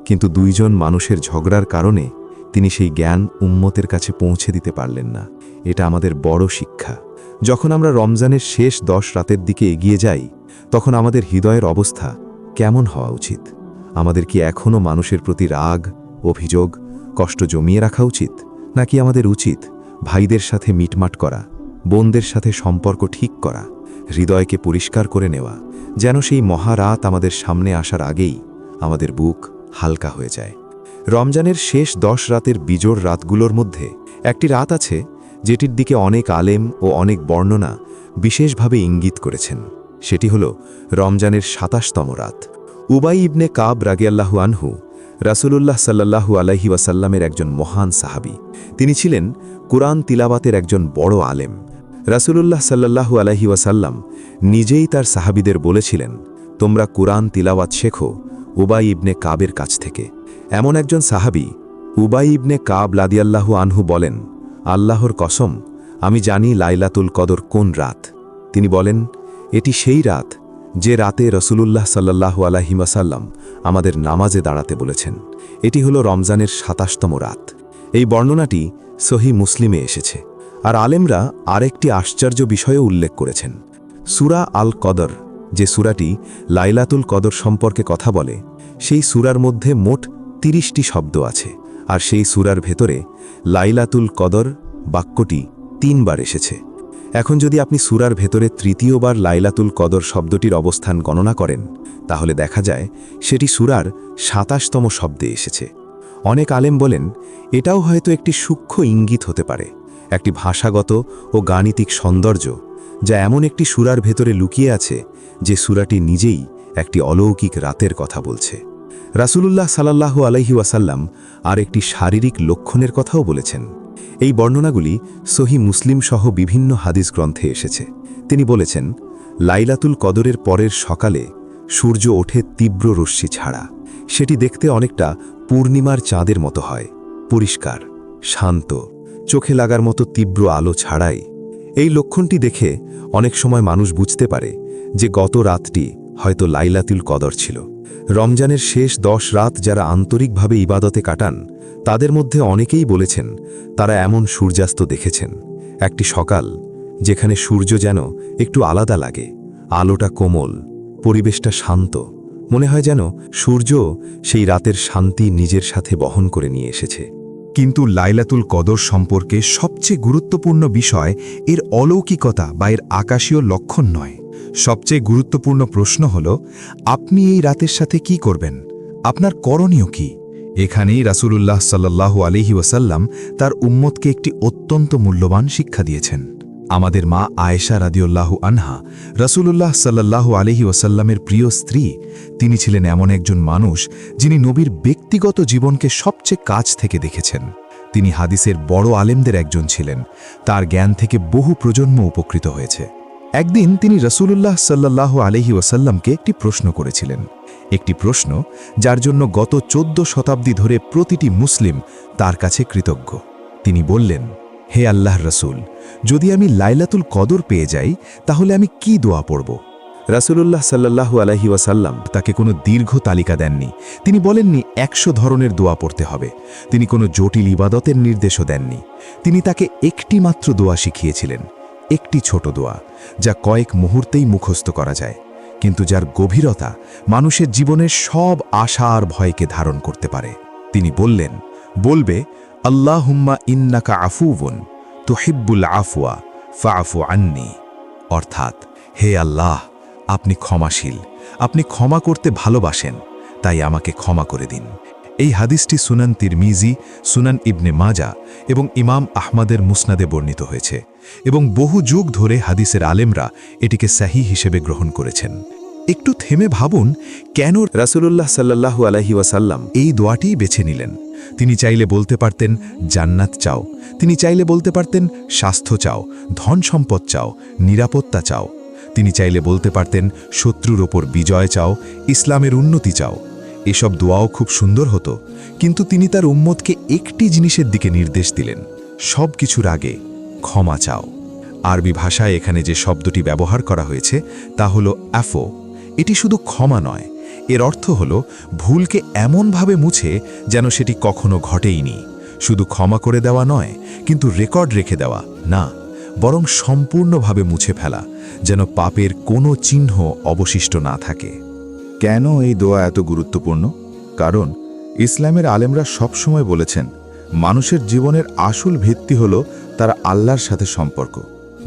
কিন্তু দুইজন মানুষের ঝগড়ার কারণে তিনি সেই জ্ঞান উম্মতের কাছে পৌঁছে দিতে পারলেন না। এটা আমাদের বড় শিক্ষা। যখন আমরা রমজানের শেষ 10 রাতের দিকে এগিয়ে যাই, তখন আমাদের হৃদয়ের অবস্থা কেমন হওয়া উচিত? আমাদের কি এখনও মানুষের প্রতি রাগ, অভিযোগ, কষ্ট জমিয়ে রাখা উচিত, নাকি আমাদের উচিত ভাইদের সাথে মিটমাট করা, বোনদের সাথে সম্পর্ক ঠিক করা, হৃদয়কে পরিষ্কার করে নেওয়া, যেন সেই মহারাত আমাদের সামনে আসার আগেই আমাদের বুক হালকা হয়ে যায়? রমজানের শেষ 10 রাতের বিজোড় রাতগুলোর মধ্যে একটি রাত আছে যেটির দিকে অনেক আলেম ও অনেক বর্ণনা বিশেষভাবে ইঙ্গিত করেছেন। সেটি হল রমজানের 27তম রাত। উবাই ইবনে কাব রাদিয়াল্লাহু আনহু রাসূলুল্লাহ সাল্লাল্লাহু আলাইহি ওয়াসাল্লামের একজন মহান সাহাবী। তিনি ছিলেন কুরআন তিলাওয়াতের একজন বড় আলেম। রাসূলুল্লাহ সাল্লাল্লাহু আলাইহি ওয়াসাল্লাম নিজেই তার সাহাবীদের বলেছিলেন, তোমরা কুরআন তিলাওয়াত শেখো উবাই ইবনে কাবের কাছ থেকে। এমন একজন সাহাবী উবাই ইবনে কাব রাদিয়াল্লাহু আনহু বলেন, আল্লাহর কসম, আমি জানি লাইলাতুল কদর কোন রাত। তিনি বলেন, এটি সেই রাত যে রাতে রাসূলুল্লাহ সাল্লাল্লাহু আলাইহি ওয়াসাল্লাম আমাদের নামাজে দাঁড়াতে বলেছেন। এটি হলো রমজানের 27তম রাত। এই বর্ণনাটি সহিহ মুসলিমে এসেছে। আর আলেমরা আরেকটি আশ্চর্য বিষয়ও উল্লেখ করেছেন। সূরা আল কদর, যে সূরাটি লাইলাতুল কদর সম্পর্কে কথা বলে, সেই সূরার মধ্যে মোট 30টি শব্দ আছে। আর সেই সূরার ভেতরে লাইলাতুল কদর বাক্যটি 3 বার এসেছে। এখন যদি আপনি সূরার ভেতরে তৃতীয়বার লাইলাতুল কদর শব্দটির অবস্থান গণনা করেন, তাহলে দেখা যায় সেটি সূরার 27তম শব্দে এসেছে। অনেক আলেম বলেন, এটাও হয়তো একটি সূক্ষ্ম ইঙ্গিত হতে পারে, একটি ভাষাগত ও গাণিতিক সৌন্দর্য, যা এমন একটি সূরার ভেতরে লুকিয়ে আছে যে সূরাটি নিজেই একটি অলৌকিক রাতের কথা বলছে। রাসূলুল্লাহ সাল্লাল্লাহু আলাইহি ওয়াসাল্লাম আর একটি শারীরিক লক্ষণের কথাও বলেছেন। এই বর্ণনাগুলি সহিহ মুসলিম সহ বিভিন্ন হাদিস গ্রন্থে এসেছে। তিনি বলেছেন, লাইলাতুল কদরের পরের সকালে সূর্য ওঠে তীব্র রশ্মি ছাড়া। সেটি দেখতে অনেকটা পূর্ণিমার চাঁদের মতো হয়, পরিষ্কার, শান্ত, চোখে লাগার মতো তীব্র আলো ছাড়াই। এই লক্ষণটি দেখে অনেক সময় মানুষ বুঝতে পারে যে গত রাতটি হয়তো লাইলাতুল কদর ছিল। রমজানের শেষ 10 রাত যারা আন্তরিকভাবে ইবাদতে কাটান, তাদের মধ্যে অনেকেই বলেছেন তারা এমন সূর্যাস্ত দেখেছেন, একটি সকাল যেখানে সূর্য যেন একটু আলাদা লাগে, আলোটা কোমল, পরিবেশটা শান্ত, মনে হয় যেন সূর্য সেই রাতের শান্তি নিজের সাথে বহন করে নিয়ে এসেছে। কিন্তু লাইলাতুল কদর সম্পর্কে সবচেয়ে গুরুত্বপূর্ণ বিষয় এর অলৌকিকতা বা এর আকাশীয় লক্ষণ নয়। সবচেয়ে গুরুত্বপূর্ণ প্রশ্ন হল, আপনি এই রাতের সাথে কি করবেন? আপনার করণীয় কি? এখানেই রাসূলুল্লাহ সাল্লাল্লাহু আলাইহি ওয়াসাল্লাম তার উম্মতকে একটি অত্যন্ত মূল্যবান শিক্ষা দিয়েছেন। আমাদের মা আয়েশা রাদিয়াল্লাহু আনহা রাসূলুল্লাহ সাল্লাল্লাহু আলাইহি ওয়াসাল্লামের প্রিয় স্ত্রী। তিনি ছিলেন এমন একজন মানুষ যিনি নবীর ব্যক্তিগত জীবনকে সবচেয়ে কাছ থেকে দেখেছেন। তিনি হাদিসের বড় আলেমদের একজন ছিলেন। তার জ্ঞান থেকে বহু প্রজন্ম উপকৃত হয়েছে। একদিন তিনি রাসূলুল্লাহ সাল্লাল্লাহু আলাইহি ওয়াসাল্লামকে একটি প্রশ্ন করেছিলেন, একটি প্রশ্ন যার জন্য গত 14 শতাব্দী ধরে প্রতিটি মুসলিম তার কাছে কৃতজ্ঞ। তিনি বললেন, হে আল্লাহর রাসূল, যদি আমি লাইলাতুল কদর পেয়ে যাই তাহলে আমি কি দোয়া পড়ব? রাসূলুল্লাহ সাল্লাল্লাহু আলাইহি ওয়াসাল্লাম তাকে কোনো দীর্ঘ তালিকা দেননি। তিনি বলেননি 100 ধরনের দোয়া পড়তে হবে। তিনি কোনো জটিল ইবাদতের নির্দেশও দেননি। তিনি তাকে একটি মাত্র দোয়া শিখিয়েছিলেন, একটি ছোট দোয়া যা কয়েক মুহূর্তেই মুখস্থ করা যায়, কিন্তু যার গভীরতা মানুষের জীবনের সব আশা আর ভয়কে ধারণ করতে পারে। তিনি বলবে আল্লাহুম্মা ইন্নাকা আফুউন তুহিব্বুল আফওয়া ফাআফু আন্নি, অর্থাৎ হে আল্লাহ, আপনি ক্ষমাশীল, আপনি ক্ষমা করতে ভালোবাসেন, তাই আমাকে ক্ষমা করে দিন। এই হাদিসটি সুনান তিরমিজি, সুনান ইবনে মাজা এবং ইমাম আহমদের মুসনাদে বর্ণিত হয়েছে এবং বহু যুগ ধরে হাদিসের আলেমরা এটিকে সহিহ হিসেবে গ্রহণ করেছেন। একটু থেমে ভাবুন, কেন রাসূলুল্লাহ সাল্লাল্লাহু আলাইহি ওয়াসাল্লাম এই দোয়াটিই বেছে নিলেন? তিনি চাইলে বলতে পারতেন জান্নাত চাও, তিনি চাইলে বলতে পারতেন স্বাস্থ্য চাও, ধন সম্পদ চাও, নিরাপত্তা চাও, তিনি চাইলে বলতে পারতেন শত্রুর ওপর বিজয় চাও, ইসলামের উন্নতি চাও। এসব দোয়াও খুব সুন্দর হতো, কিন্তু তিনি তার উম্মতকে একটি জিনিসের দিকে নির্দেশ দিলেন, সব কিছুর আগে ক্ষমা চাও। আরবি ভাষায় এখানে যে শব্দটি ব্যবহার করা হয়েছে তা হলো আফো। এটি শুধু ক্ষমা নয়, এর অর্থ হলো ভুলকে এমনভাবে মুছে যেন সেটি কখনো ঘটেইনি। শুধু ক্ষমা করে দেওয়া নয়, কিন্তু রেকর্ড রেখে দেওয়া না, বরং সম্পূর্ণভাবে মুছে ফেলা, যেন পাপের কোনো চিহ্ন অবশিষ্ট না থাকে। কেন এই দোয়া এত গুরুত্বপূর্ণ? কারণ ইসলামের আলেমরা সবসময় বলেছেন, মানুষের জীবনের আসল ভিত্তি হল তার আল্লাহর সাথে সম্পর্ক।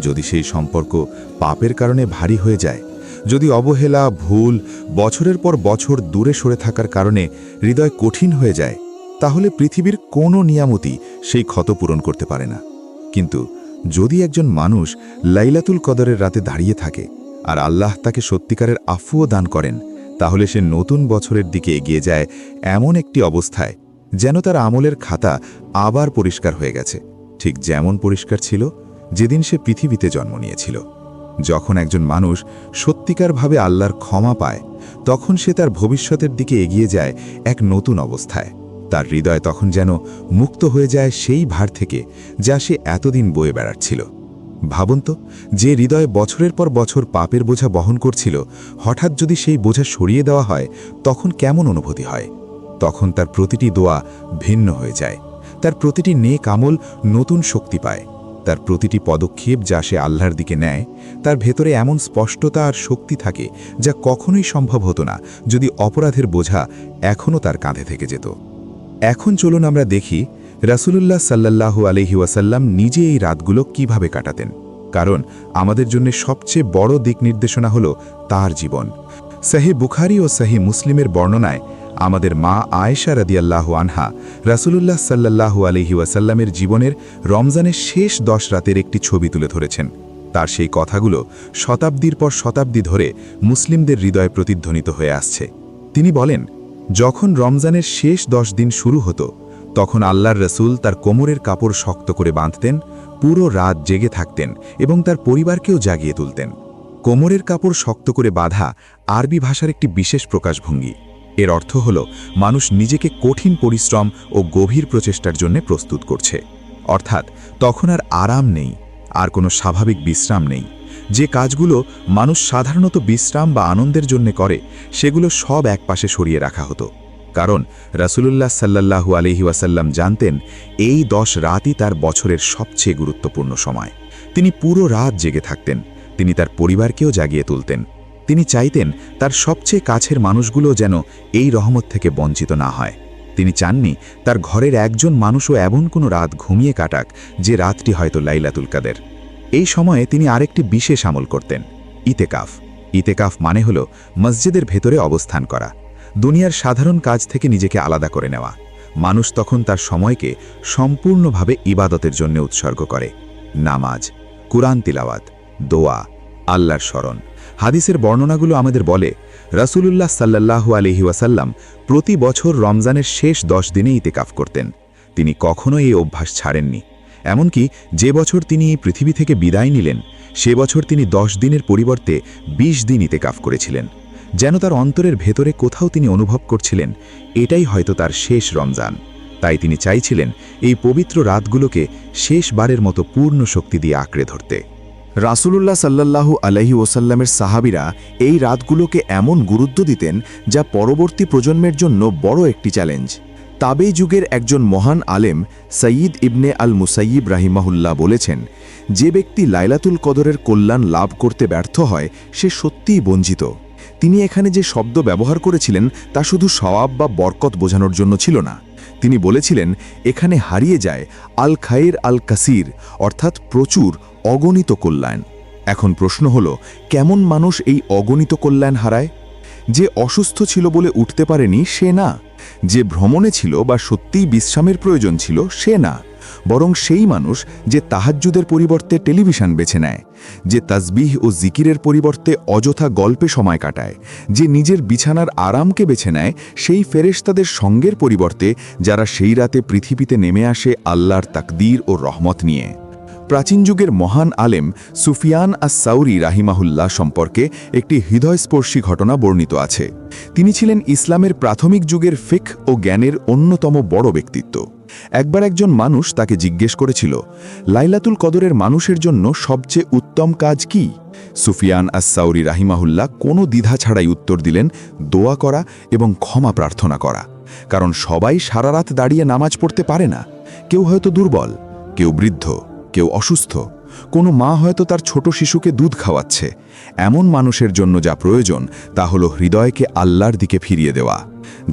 যদি সেই সম্পর্ক পাপের কারণে ভারী হয়ে যায়, যদি অবহেলা, ভুল, বছরের পর বছর দূরে সরে থাকার কারণে হৃদয় কঠিন হয়ে যায়, তাহলে পৃথিবীর কোনো নিয়ামতই সেই ক্ষত পূরণ করতে পারে না। কিন্তু যদি একজন মানুষ লাইলাতুল কদরের রাতে দাঁড়িয়ে থাকে আর আল্লাহ তাকে সত্যিকারের আফুও দান করেন, তাহলে সে নতুন বছরের দিকে এগিয়ে যায় এমন একটি অবস্থায় যেন তার আমলের খাতা আবার পরিষ্কার হয়ে গেছে, ঠিক যেমন পরিষ্কার ছিল যেদিন সে পৃথিবীতে জন্ম নিয়েছিল। যখন একজন মানুষ সত্যিকারভাবে আল্লাহর ক্ষমা পায়, তখন সে তার ভবিষ্যতের দিকে এগিয়ে যায় এক নতুন অবস্থায়। তার হৃদয় তখন যেন মুক্ত হয়ে যায় সেই ভার থেকে যা সে এতদিন বয়ে বেড়াচ্ছিল। ভাবুন তো, যে হৃদয় বছরের পর বছর পাপের বোঝা বহন করছিল, হঠাৎ যদি সেই বোঝা সরিয়ে দেওয়া হয়, তখন কেমন অনুভূতি হয়? তখন তার প্রতিটি দোয়া ভিন্ন হয়ে যায়, তার প্রতিটি নেক আমল নতুন শক্তি পায়, তার প্রতিটি পদক্ষেপ যা সে আল্লাহর দিকে নেয়, তার ভেতরে এমন স্পষ্টতা আর শক্তি থাকে যা কখনোই সম্ভব হতো না যদি অপরাধের বোঝা এখনও তার কাঁধে থেকে যেত। এখন চলুন আমরা দেখি রাসূলুল্লাহ সাল্লাল্লাহু আলাইহি ওয়াসাল্লাম নিজে এই রাতগুলো কিভাবে কাটাতেন, কারণ আমাদের জন্য সবচেয়ে বড় দিক নির্দেশনা হলো তার জীবন। সহিহ বুখারী ও সহিহ মুসলিমের বর্ণনায় আমাদের মা আয়েশা রাদিয়াল্লাহু আনহা রাসূলুল্লাহ সাল্লাল্লাহু আলাইহি ওয়াসাল্লামের জীবনের রমজানের শেষ 10 রাতের একটি ছবি তুলে ধরেছেন। তার সেই কথাগুলো শতাব্দীর পর শতাব্দী ধরে মুসলিমদের হৃদয়ে প্রতিধ্বনিত হয়ে আসছে। তিনি বলেন, যখন রমজানের শেষ 10 দিন শুরু হতো, তখন আল্লাহর রাসূল তার কোমরের কাপড় শক্ত করে বাঁধতেন, পুরো রাত জেগে থাকতেন এবং তার পরিবারকেও জাগিয়ে তুলতেন। কোমরের কাপড় শক্ত করে বাঁধা আরবি ভাষার একটি বিশেষ প্রকাশভঙ্গি। এর অর্থ হল মানুষ নিজেকে কঠিন পরিশ্রম ও গভীর প্রচেষ্টার জন্য প্রস্তুত করছে, অর্থাৎ তখন আর আরাম নেই, আর কোনো স্বাভাবিক বিশ্রাম নেই। যে কাজগুলো মানুষ সাধারণত বিশ্রাম বা আনন্দের জন্য করে, সেগুলো সব একপাশে সরিয়ে রাখা হতো, কারণ রাসূলুল্লাহ সাল্লাল্লাহু আলাইহি ওয়াসাল্লাম জানতেন এই 10 রাতই তার বছরের সবচেয়ে গুরুত্বপূর্ণ সময়। তিনি পুরো রাত জেগে থাকতেন, তিনি তার পরিবারকেও জাগিয়ে তুলতেন। তিনি চাইতেন তার সবচেয়ে কাছের মানুষগুলো যেন এই রহমত থেকে বঞ্চিত না হয়। তিনি চাননি তার ঘরের একজন মানুষও এমন কোনো রাত ঘুমিয়ে কাটাক যে রাতটি হয়তো লাইলাতুল কদর। এই সময়ে তিনি আরেকটি বিশেষ আমল করতেন, ইতেকাফ। ইতেকাফ মানে হলো মসজিদের ভেতরে অবস্থান করা, দুনিয়ার সাধারণ কাজ থেকে নিজেকে আলাদা করে নেওয়া। মানুষ তখন তার সময়কে সম্পূর্ণভাবে ইবাদতের জন্য উৎসর্গ করে। নামাজ, কুরআন তিলাওয়াত, দোয়া, আল্লাহর স্মরণ। হাদিসের বর্ণনাগুলো আমাদের বলে রাসূলুল্লাহ সাল্লাল্লাহু আলাইহি ওয়াসাল্লাম প্রতি বছর রমজানের শেষ 10 দিনে ইতিকাফ করতেন। তিনি কখনো এই অভ্যাস ছাড়েননি। এমনকি যে বছর তিনি এই পৃথিবী থেকে বিদায় নিলেন সে বছর তিনি 10 দিনের পরিবর্তে 20 দিন ইতেকাফ করেছিলেন। যেন তার অন্তরের ভেতরে কোথাও তিনি অনুভব করছিলেন এটাই হয়তো তার শেষ রমজান। তাই তিনি চাইছিলেন এই পবিত্র রাতগুলোকে শেষবারের মতো পূর্ণ শক্তি দিয়ে আঁকড়ে ধরতে। রাসূলুল্লাহ সাল্লাল্লাহু আলাইহি ওয়াসাল্লামের সাহাবীরা এই রাতগুলোকে এমন গুরুত্ব দিতেন যা পরবর্তী প্রজন্মের জন্য বড় একটি চ্যালেঞ্জ। তাবেই যুগের একজন মহান আলেম সঈদ ইবনে আল মুসাইয়িব রাহিমাহুল্লাহ বলেছেন, যে ব্যক্তি লাইলাতুল কদরের কল্যাণ লাভ করতে ব্যর্থ হয় সে সত্যিই বঞ্চিত। তিনি এখানে যে শব্দ ব্যবহার করেছিলেন তা শুধু সওয়াব বা বরকত বোঝানোর জন্য ছিল না। তিনি বলেছিলেন এখানে হারিয়ে যায় আল খাইর আল কাসির, অর্থাৎ প্রচুর অগণিত কল্যাণ। এখন প্রশ্ন হল, কেমন মানুষ এই অগণিত কল্যাণ হারায়? যে অসুস্থ ছিল বলে উঠতে পারেনি সে না, যে ভ্রমণে ছিল বা সত্যিই বিশ্রামের প্রয়োজন ছিল সে না, বরং সেই মানুষ যে তাহাজ্জুদের পরিবর্তে টেলিভিশন বেছে নেয়, যে তাসবিহ ও জিকিরের পরিবর্তে অযথা গল্পে সময় কাটায়, যে নিজের বিছানার আরামকে বেছে নেয় সেই ফেরেশতাদের সঙ্গের পরিবর্তে যারা সেই রাতে পৃথিবীতে নেমে আসে আল্লাহর তাকদীর ও রহমত নিয়ে। প্রাচীন যুগের মহান আলেম সুফিয়ান আস-সাউরি রাহিমাহুল্লাহ সম্পর্কে একটি হৃদয়স্পর্শী ঘটনা বর্ণিত আছে। তিনি ছিলেন ইসলামের প্রাথমিক যুগের ফিকহ ও জ্ঞানের অন্যতম বড় ব্যক্তিত্ব। একবার একজন মানুষ তাকে জিজ্ঞেস করেছিল, লাইলাতুল কদরের মানুষের জন্য সবচেয়ে উত্তম কাজ কি? সুফিয়ান আস-সাউরি রাহিমাহুল্লাহ কোনো দ্বিধা ছাড়াই উত্তর দিলেন, দোয়া করা এবং ক্ষমা প্রার্থনা করা। কারণ সবাই সারা রাত দাঁড়িয়ে নামাজ পড়তে পারে না। কেউ হয়তো দুর্বল, কেউ বৃদ্ধ, কেউ অসুস্থ, কোনো মা হয়তো তার ছোট শিশুকে দুধ খাওয়াচ্ছে। এমন মানুষের জন্য যা প্রয়োজন তা হলো হৃদয়কে আল্লাহর দিকে ফিরিয়ে দেওয়া।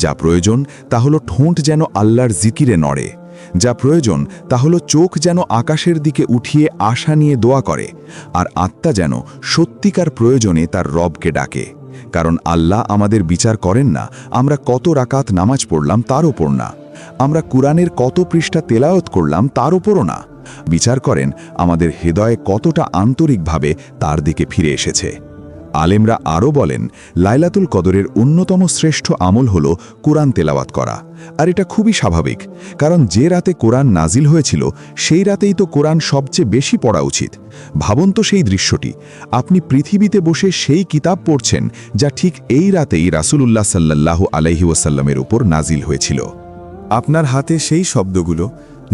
যা প্রয়োজন তা হলো ঠোঁট যেন আল্লাহর জিকিরে নড়ে। যা প্রয়োজন তা হলো চোখ যেন আকাশের দিকে উঠিয়ে আশা নিয়ে দোয়া করে, আর আত্মা যেন সত্যিকার প্রয়োজনে তার রবকে ডাকে। কারণ আল্লাহ আমাদের বিচার করেন না আমরা কত রাকাত নামাজ পড়লাম তার ওপর না, আমরা কুরআনের কত পৃষ্ঠা তেলাওয়াত করলাম তার ওপরও না, বিচার করেন আমাদের হৃদয়ে কতটা আন্তরিকভাবে তার দিকে ফিরে এসেছে। আলেমরা আরও বলেন, লাইলাতুল কদরের অন্যতম শ্রেষ্ঠ আমল হল কোরআন তেলাওয়াত করা। আর এটা খুবই স্বাভাবিক, কারণ যে রাতে কোরআন নাজিল হয়েছিল সেই রাতেই তো কোরআন সবচেয়ে বেশি পড়া উচিত। ভাবুন তো সেই দৃশ্যটি, আপনি পৃথিবীতে বসে সেই কিতাব পড়ছেন যা ঠিক এই রাতেই রাসূলুল্লাহ সাল্লাল্লাহু আলাইহি ওয়াসাল্লামের উপর নাজিল হয়েছিল। আপনার হাতে সেই শব্দগুলো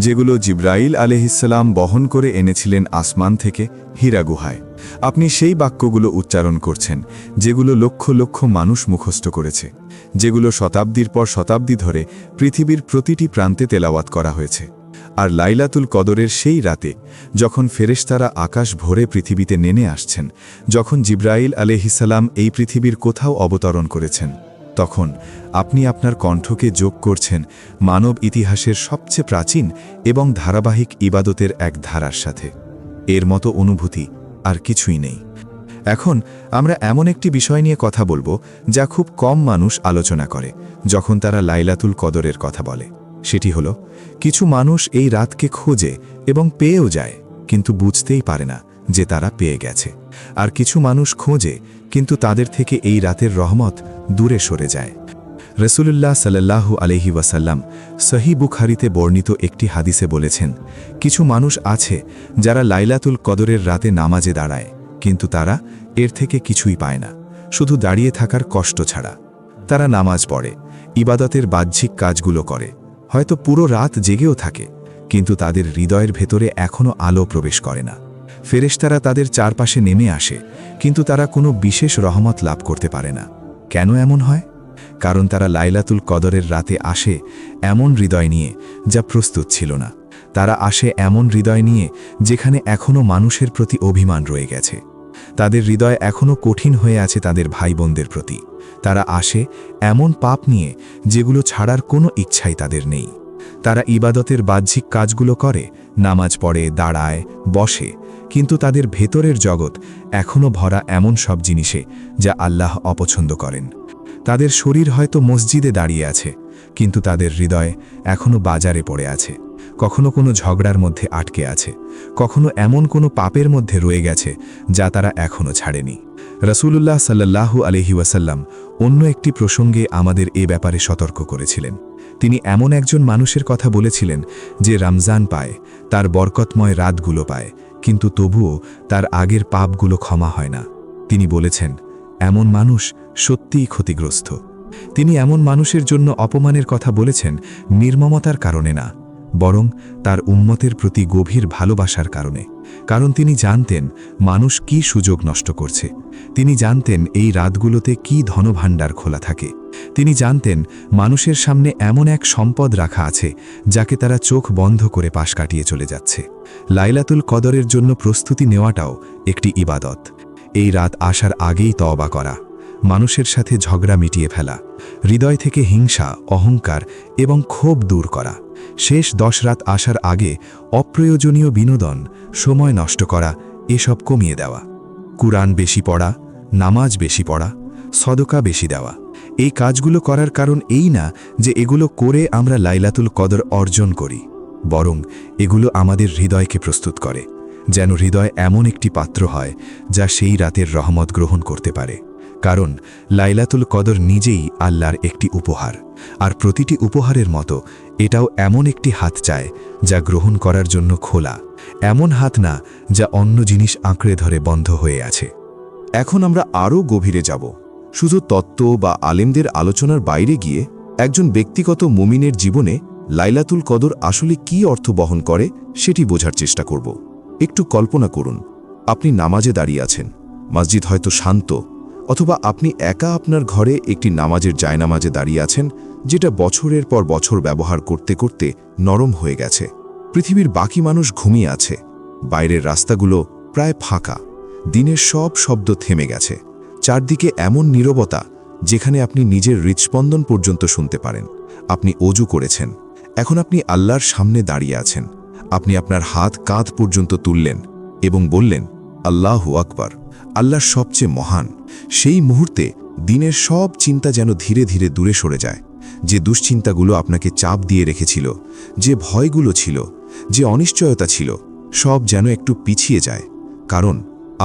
যেগুলো জিবরাইল আলাইহিসসালাম বহন করে এনেছিলেন আসমান থেকে হীরা গুহায়। আপনি সেই বাক্যগুলো উচ্চারণ করছেন যেগুলো লক্ষ লক্ষ মানুষ মুখস্থ করেছে, যেগুলো শতাব্দীর পর শতাব্দী ধরে পৃথিবীর প্রতিটি প্রান্তে তেলাওয়াত করা হয়েছে। আর লাইলাতুল কদরের সেই রাতে যখন ফেরেশতারা আকাশ ভরে পৃথিবীতে নেমে আসছেন, যখন জিবরাইল আলাইহিসসালাম এই পৃথিবীর কোথাও অবতরণ করেছেন, তখন আপনি আপনার কণ্ঠকে যোগ করছেন মানব ইতিহাসের সবচেয়ে প্রাচীন এবং ধারাবাহিক ইবাদতের এক ধারার সাথে। এর মতো অনুভূতি আর কিছুই নেই। এখন আমরা এমন একটি বিষয় নিয়ে কথা বলবো যা খুব কম মানুষ আলোচনা করে যখন তারা লাইলাতুল কদরের কথা বলে। সেটি হলো, কিছু মানুষ এই রাতকে খোঁজে এবং পেয়েও যায়, কিন্তু বুঝতেই পারে না যে তারা পেয়ে গেছে। আর কিছু মানুষ খোঁজে কিন্তু তাদের থেকে এই রাতের রহমত দূরে সরে যায়। রাসূলুল্লাহ সাল্লাল্লাহু আলাইহি ওয়াসাল্লাম সহিহ বুখারীতে বর্ণিত একটি হাদিসে বলেছেন, কিছু মানুষ আছে যারা লাইলাতুল কদরের রাতে নামাজে দাঁড়ায়, কিন্তু তারা এর থেকে কিছুই পায় না, শুধু দাঁড়িয়ে থাকার কষ্ট ছাড়া। তারা নামাজ পড়ে, ইবাদতের বাহ্যিক কাজগুলো করে, হয়তো পুরো রাত জেগেও থাকে, কিন্তু তাদের হৃদয়ের ভেতরে এখনও আলো প্রবেশ করে না। ফেরেশতারা তাদের চারপাশে নেমে আসে, কিন্তু তারা কোনো বিশেষ রহমত লাভ করতে পারে না। কেন এমন হয়? কারণ তারা লাইলাতুল কদরের রাতে আসে এমন হৃদয় নিয়ে যা প্রস্তুত ছিল না। তারা আসে এমন হৃদয় নিয়ে যেখানে এখনও মানুষের প্রতি অভিমান রয়ে গেছে। তাদের হৃদয় এখনও কঠিন হয়ে আছে তাদের ভাই বোনদের প্রতি। তারা আসে এমন পাপ নিয়ে যেগুলো ছাড়ার কোনো ইচ্ছাই তাদের নেই। তারা ইবাদতের বাহ্যিক কাজগুলো করে, নামাজ পড়ে, দাঁড়ায়, বসে, কিন্তু তাদের ভেতরের জগৎ এখনও ভরা এমন সব জিনিসে যা আল্লাহ অপছন্দ করেন। তাদের শরীর হয়তো মসজিদে দাঁড়িয়ে আছে, কিন্তু তাদের হৃদয় এখনও বাজারে পড়ে আছে, কখনো কোনো ঝগড়ার মধ্যে আটকে আছে, কখনো এমন কোনো পাপের মধ্যে রয়ে গেছে যা তারা এখনও ছাড়েনি। রাসূলুল্লাহ সাল্লাল্লাহু আলাইহি ওয়াসাল্লাম অন্য একটি প্রসঙ্গে আমাদের এ ব্যাপারে সতর্ক করেছিলেন। তিনি এমন একজন মানুষের কথা বলেছিলেন যে রমজান পায়, তার বরকতময় রাতগুলো পায়, কিন্তু তবুও তার আগের পাপগুলো ক্ষমা হয় না। তিনি বলেছেন, এমন মানুষ সত্যিই ক্ষতিগ্রস্ত। তিনি এমন মানুষের জন্য অপমানের কথা বলেছেন নির্মমতার কারণে না, বরং তার উম্মতের প্রতি গভীর ভালোবাসার কারণে। কারণ তিনি জানতেন মানুষ কি সুযোগ নষ্ট করছে। তিনি জানতেন এই রাতগুলোতে কি ধনভাণ্ডার খোলা থাকে। তিনি জানতেন মানুষের সামনে এমন এক সম্পদ রাখা আছে যাকে তারা চোখ বন্ধ করে পাশ কাটিয়ে চলে যাচ্ছে। লাইলাতুল কদরের জন্য প্রস্তুতি নেওয়াটাও একটি ইবাদত। এই রাত আসার আগেই তওবা করা, মানুষের সাথে ঝগড়া মিটিয়ে ফেলা, হৃদয় থেকে হিংসা, অহংকার এবং ক্ষোভ দূর করা, শেষ 10 রাত আসার আগে অপ্রয়োজনীয় বিনোদন, সময় নষ্ট করা এসব কমিয়ে দেওয়া, কুরআন বেশি পড়া, নামাজ বেশি পড়া, সদকা বেশি দেওয়া। এই কাজগুলো করার কারণ এই না যে এগুলো করে আমরা লাইলাতুল কদর অর্জন করি, বরং এগুলো আমাদের হৃদয়কে প্রস্তুত করে, যেন হৃদয় এমন একটি পাত্র হয় যা সেই রাতের রহমত গ্রহণ করতে পারে। কারণ লাইলাতুল কদর নিজেই আল্লাহর একটি উপহার, আর প্রতিটি উপহারের মতো এটাও এমন একটি হাত চায় যা গ্রহণ করার জন্য খোলা, এমন হাত না যা অন্য জিনিস আঁকড়ে ধরে বন্ধ হয়ে আছে। এখন আমরা আরও গভীরে যাব, শুধু তত্ত্ব বা আলেমদের আলোচনার বাইরে গিয়ে একজন ব্যক্তিগত মুমিনের জীবনে লাইলাতুল কদর আসলে কী অর্থ বহন করে সেটি বোঝার চেষ্টা করব। একটু কল্পনা করুন, আপনি নামাজে দাঁড়িয়ে আছেন, মসজিদ হয়তো শান্ত, অথবা আপনি একা আপনার ঘরে একটি নামাজের জায়নামাজে দাঁড়িয়ে আছেন যেটা বছরের পর বছর ব্যবহার করতে করতে নরম হয়ে গেছে। পৃথিবীর বাকি মানুষ ঘুমিয়ে আছে, বাইরের রাস্তাগুলো প্রায় ফাঁকা, দিনের সব শব্দ থেমে গেছে, চারদিকে এমন নীরবতা যেখানে আপনি নিজের হৃৎস্পন্দন পর্যন্ত শুনতে পারেন। আপনি অজু করেছেন, এখন আপনি আল্লাহর সামনে দাঁড়িয়ে আছেন। আপনি আপনার হাত কাঁধ পর্যন্ত তুললেন এবং বললেন, আল্লাহু আকবার, আল্লাহ সবচেয়ে মহান। সেই মুহূর্তে দিনের সব চিন্তা যেন ধীরে ধীরে দূরে সরে যায়। যে দুশ্চিন্তাগুলো আপনাকে চাপ দিয়ে রেখেছিল, যে ভয়গুলো ছিল, যে অনিশ্চয়তা ছিল, সব যেন একটু পিছিয়ে যায়। কারণ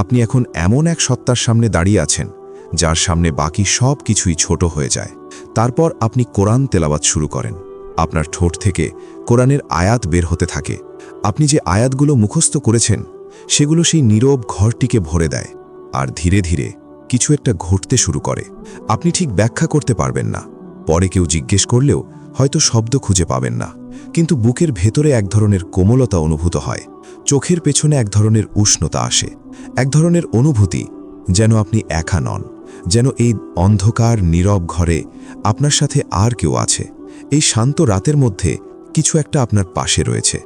আপনি এখন এমন এক সত্তার সামনে দাঁড়িয়ে আছেন যার সামনে বাকি সব কিছুই ছোট হয়ে যায়। তারপর আপনি কোরআন তেলাওয়াত শুরু করেন। আপনার ঠোঁট থেকে কোরআনের আয়াত বের হতে থাকে। আপনি যে আয়াতগুলো মুখস্থ করেছেন সেগুলো সেই নীরব ঘরটিকে ভরে দেয়, আর ধীরে ধীরে কিছু একটা ঘটতে শুরু করে। আপনি ঠিক ব্যাখ্যা করতে পারবেন না, পরে কেউ জিজ্ঞেস করলেও হয়তো শব্দ খুঁজে পাবেন না, কিন্তু বুকের ভেতরে এক ধরনের কোমলতা অনুভূত হয়, চোখের পেছনে এক ধরনের উষ্ণতা আসে, এক ধরনের অনুভূতি যেন আপনি একা নন, যেন এই অন্ধকার নীরব ঘরে আপনার সাথে আর কেউ আছে। এই শান্ত রাতের মধ্যে কিছু একটা আপনার পাশে রয়েছে,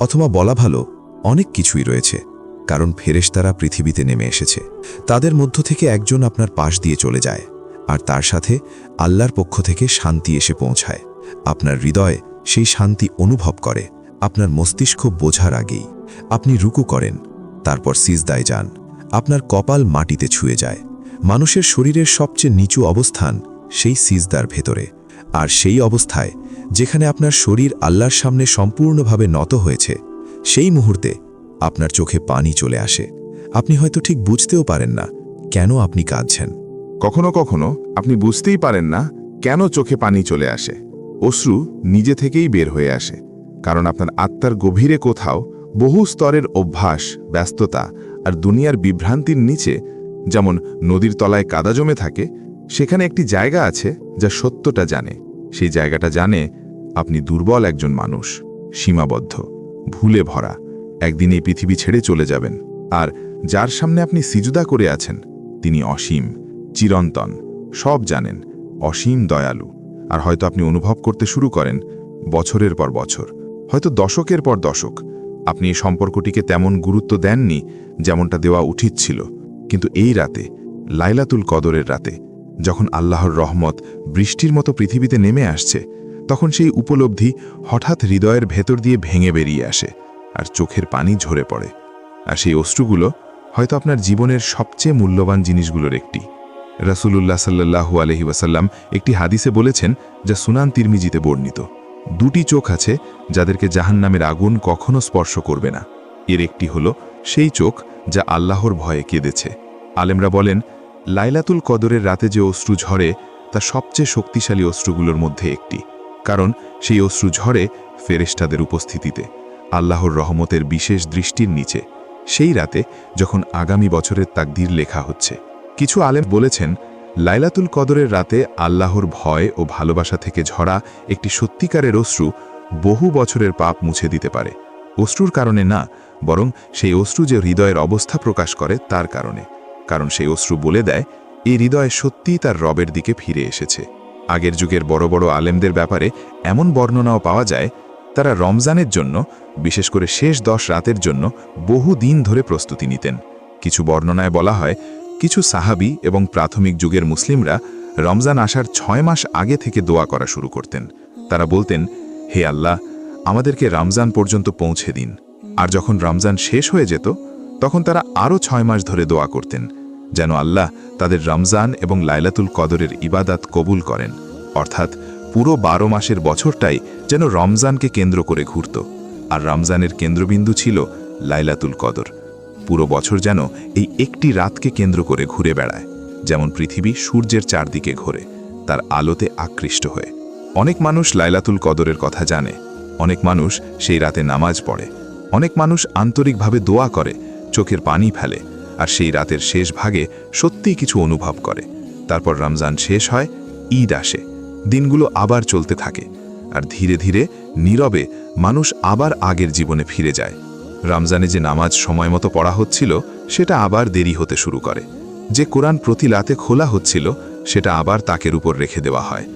অথবা বলা ভালো অনেক কিছুই রয়েছে, কারণ ফেরেশতারা পৃথিবীতে নেমে এসেছে। তাদের মধ্য থেকে একজন আপনার পাশ দিয়ে চলে যায়, আর তার সাথে আল্লাহর পক্ষ থেকে শান্তি এসে পৌঁছায়। আপনার হৃদয় সেই শান্তি অনুভব করে। আপনার মস্তিষ্ক বোঝার আগেই আপনি রুকু করেন, তারপর সিজদায় যান। আপনার কপাল মাটিতে ছুঁয়ে যায়। মানুষের শরীরের সবচেয়ে নিচু অবস্থান সেই সিজদার ভেতরে, আর সেই অবস্থায় যেখানে আপনার শরীর আল্লাহর সামনে সম্পূর্ণভাবে নত হয়েছে, সেই মুহূর্তে আপনার চোখে পানি চলে আসে। আপনি হয়তো ঠিক বুঝতেও পারেন না কেন আপনি কাঁদছেন। কখনো কখনো আপনি বুঝতেই পারেন না কেন চোখে পানি চলে আসে। অশ্রু নিজে থেকেই বের হয়ে আসে, কারণ আপনার আত্মার গভীরে কোথাও বহু স্তরের অভ্যাস, ব্যস্ততা আর দুনিয়ার বিভ্রান্তির নিচে, যেমন নদীর তলায় কাদা জমে থাকে, সেখানে একটি জায়গা আছে যা সত্যটা জানে। সেই জায়গাটা জানে আপনি দুর্বল একজন মানুষ, সীমাবদ্ধ, ভুলে ভরা, একদিন এই পৃথিবী ছেড়ে চলে যাবেন। আর যার সামনে আপনি সিজদা করে আছেন তিনি অসীম, চিরন্তন, সব জানেন, অসীম দয়ালু। আর হয়তো আপনি অনুভব করতে শুরু করেন বছরের পর বছর, হয়তো দশকের পর দশক, আপনি এই সম্পর্কটিকে তেমন গুরুত্ব দেননি যেমনটা দেওয়া উচিত ছিল। কিন্তু এই রাতে, লাইলাতুল কদরের রাতে, যখন আল্লাহর রহমত বৃষ্টির মতো পৃথিবীতে নেমে আসছে, তখন সেই উপলব্ধি হঠাৎ হৃদয়ের ভেতর দিয়ে ভেঙে বেরিয়ে আসে, আর চোখের পানি ঝরে পড়ে। আর সেই অশ্রুগুলো হয়তো আপনার জীবনের সবচেয়ে মূল্যবান জিনিসগুলোর একটি। রাসূলুল্লাহ সাল্লাল্লাহু আলাইহি ওয়াসাল্লাম একটি হাদিসে বলেছেন, যা সুনান তিরমিজিতে বর্ণিত, দুটি চোখ আছে যাদেরকে জাহান্নামের আগুন কখনো স্পর্শ করবে না। এর একটি হলো সেই চোখ যা আল্লাহর ভয়ে কেঁদেছে। আলেমরা বলেন, লাইলাতুল কদরের রাতে যে অশ্রু ঝরে তা সবচেয়ে শক্তিশালী অশ্রুগুলোর মধ্যে একটি। কারণ সেই অশ্রু ঝরে ফেরেশতাদের উপস্থিতিতে, আল্লাহর রহমতের বিশেষ দৃষ্টির নিচে, সেই রাতে যখন আগামী বছরের তাকদীর লেখা হচ্ছে। কিছু আলেম বলেছেন, লাইলাতুল কদরের রাতে আল্লাহর ভয় ও ভালোবাসা থেকে ঝরা একটি সত্যিকারের অশ্রু বহু বছরের পাপ মুছে দিতে পারে। অশ্রুর কারণে না, বরং সেই অশ্রু যে হৃদয়ের অবস্থা প্রকাশ করে তার কারণে। কারণ সেই অশ্রু বলে দেয়, এই হৃদয় সত্যিই তার রবের দিকে ফিরে এসেছে। আগের যুগের বড় বড় আলেমদের ব্যাপারে এমন বর্ণনাও পাওয়া যায়, তারা রমজানের জন্য, বিশেষ করে শেষ 10 রাতের জন্য বহু দিন ধরে প্রস্তুতি নিতেন। কিছু বর্ণনায় বলা হয়, কিছু সাহাবী এবং প্রাথমিক যুগের মুসলিমরা রমজান আসার 6 মাস আগে থেকে দোয়া করা শুরু করতেন। তারা বলতেন, হে আল্লাহ, আমাদেরকে রমজান পর্যন্ত পৌঁছে দিন। আর যখন রমজান শেষ হয়ে যেত, তখন তারা আরও 6 মাস ধরে দোয়া করতেন, যেন আল্লাহ তাদের রমজান এবং লাইলাতুল কদরের ইবাদাত কবুল করেন। অর্থাৎ পুরো 12 মাসের বছরটাই যেন রমজানকে কেন্দ্র করে ঘুরত, আর রমজানের কেন্দ্রবিন্দু ছিল লাইলাতুল কদর। পুরো বছর যেন এই একটি রাতকে কেন্দ্র করে ঘুরে বেড়ায়, যেমন পৃথিবী সূর্যের চারদিকে ঘোরে, তার আলোতে আকৃষ্ট হয়ে। অনেক মানুষ লাইলাতুল কদরের কথা জানে, অনেক মানুষ সেই রাতে নামাজ পড়ে, অনেক মানুষ আন্তরিকভাবে দোয়া করে, চোখের পানি ফেলে, আর সেই রাতের শেষ ভাগে সত্যিই কিছু অনুভব করে। তারপর রমজান শেষ হয়, ঈদ আসে, দিনগুলো আবার চলতে থাকে, আর ধীরে ধীরে নীরবে মানুষ আবার আগের জীবনে ফিরে যায়। রমজানে যে নামাজ সময় মতো পড়া হচ্ছিল, সেটা আবার দেরি হতে শুরু করে। যে কোরআন প্রতি রাতে খোলা হচ্ছিল, সেটা আবার তাকের উপর রেখে দেওয়া হয়।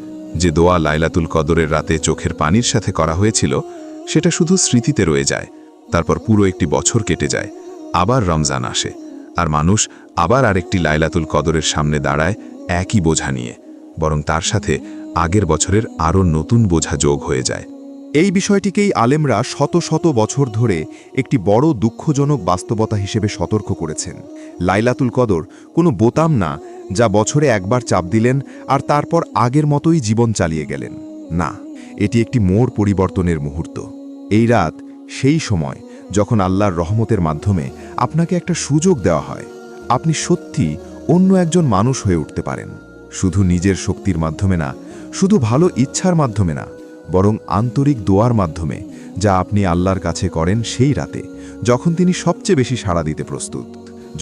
যে দোয়া লাইলাতুল কদরের রাতে চোখের পানির সাথে করা হয়েছিল, সেটা শুধু স্মৃতিতে রয়ে যায়। তারপর পুরো একটি বছর কেটে যায়, আবার রমজান আসে, আর মানুষ আবার আরেকটি লাইলাতুল কদরের সামনে দাঁড়ায় একই বোঝা নিয়ে, বরং তার সাথে আগের বছরের আরও নতুন বোঝা যোগ হয়ে যায়। এই বিষয়টিকেই আলেমরা শত শত বছর ধরে একটি বড় দুঃখজনক বাস্তবতা হিসেবে সতর্ক করেছেন। লাইলাতুল কদর কোনো বোতাম না, যা বছরে একবার চাপ দিলেন আর তারপর আগের মতোই জীবন চালিয়ে গেলেন। না, এটি একটি মোড় পরিবর্তনের মুহূর্ত। এই রাত সেই সময় যখন আল্লাহর রহমতের মাধ্যমে আপনাকে একটা সুযোগ দেওয়া হয়, আপনি সত্যি অন্য একজন মানুষ হয়ে উঠতে পারেন। শুধু নিজের শক্তির মাধ্যমে না, শুধু ভালো ইচ্ছার মাধ্যমে না, বরং আন্তরিক দোয়ার মাধ্যমে, যা আপনি আল্লাহর কাছে করেন সেই রাতে, যখন তিনি সবচেয়ে বেশি সাড়া দিতে প্রস্তুত,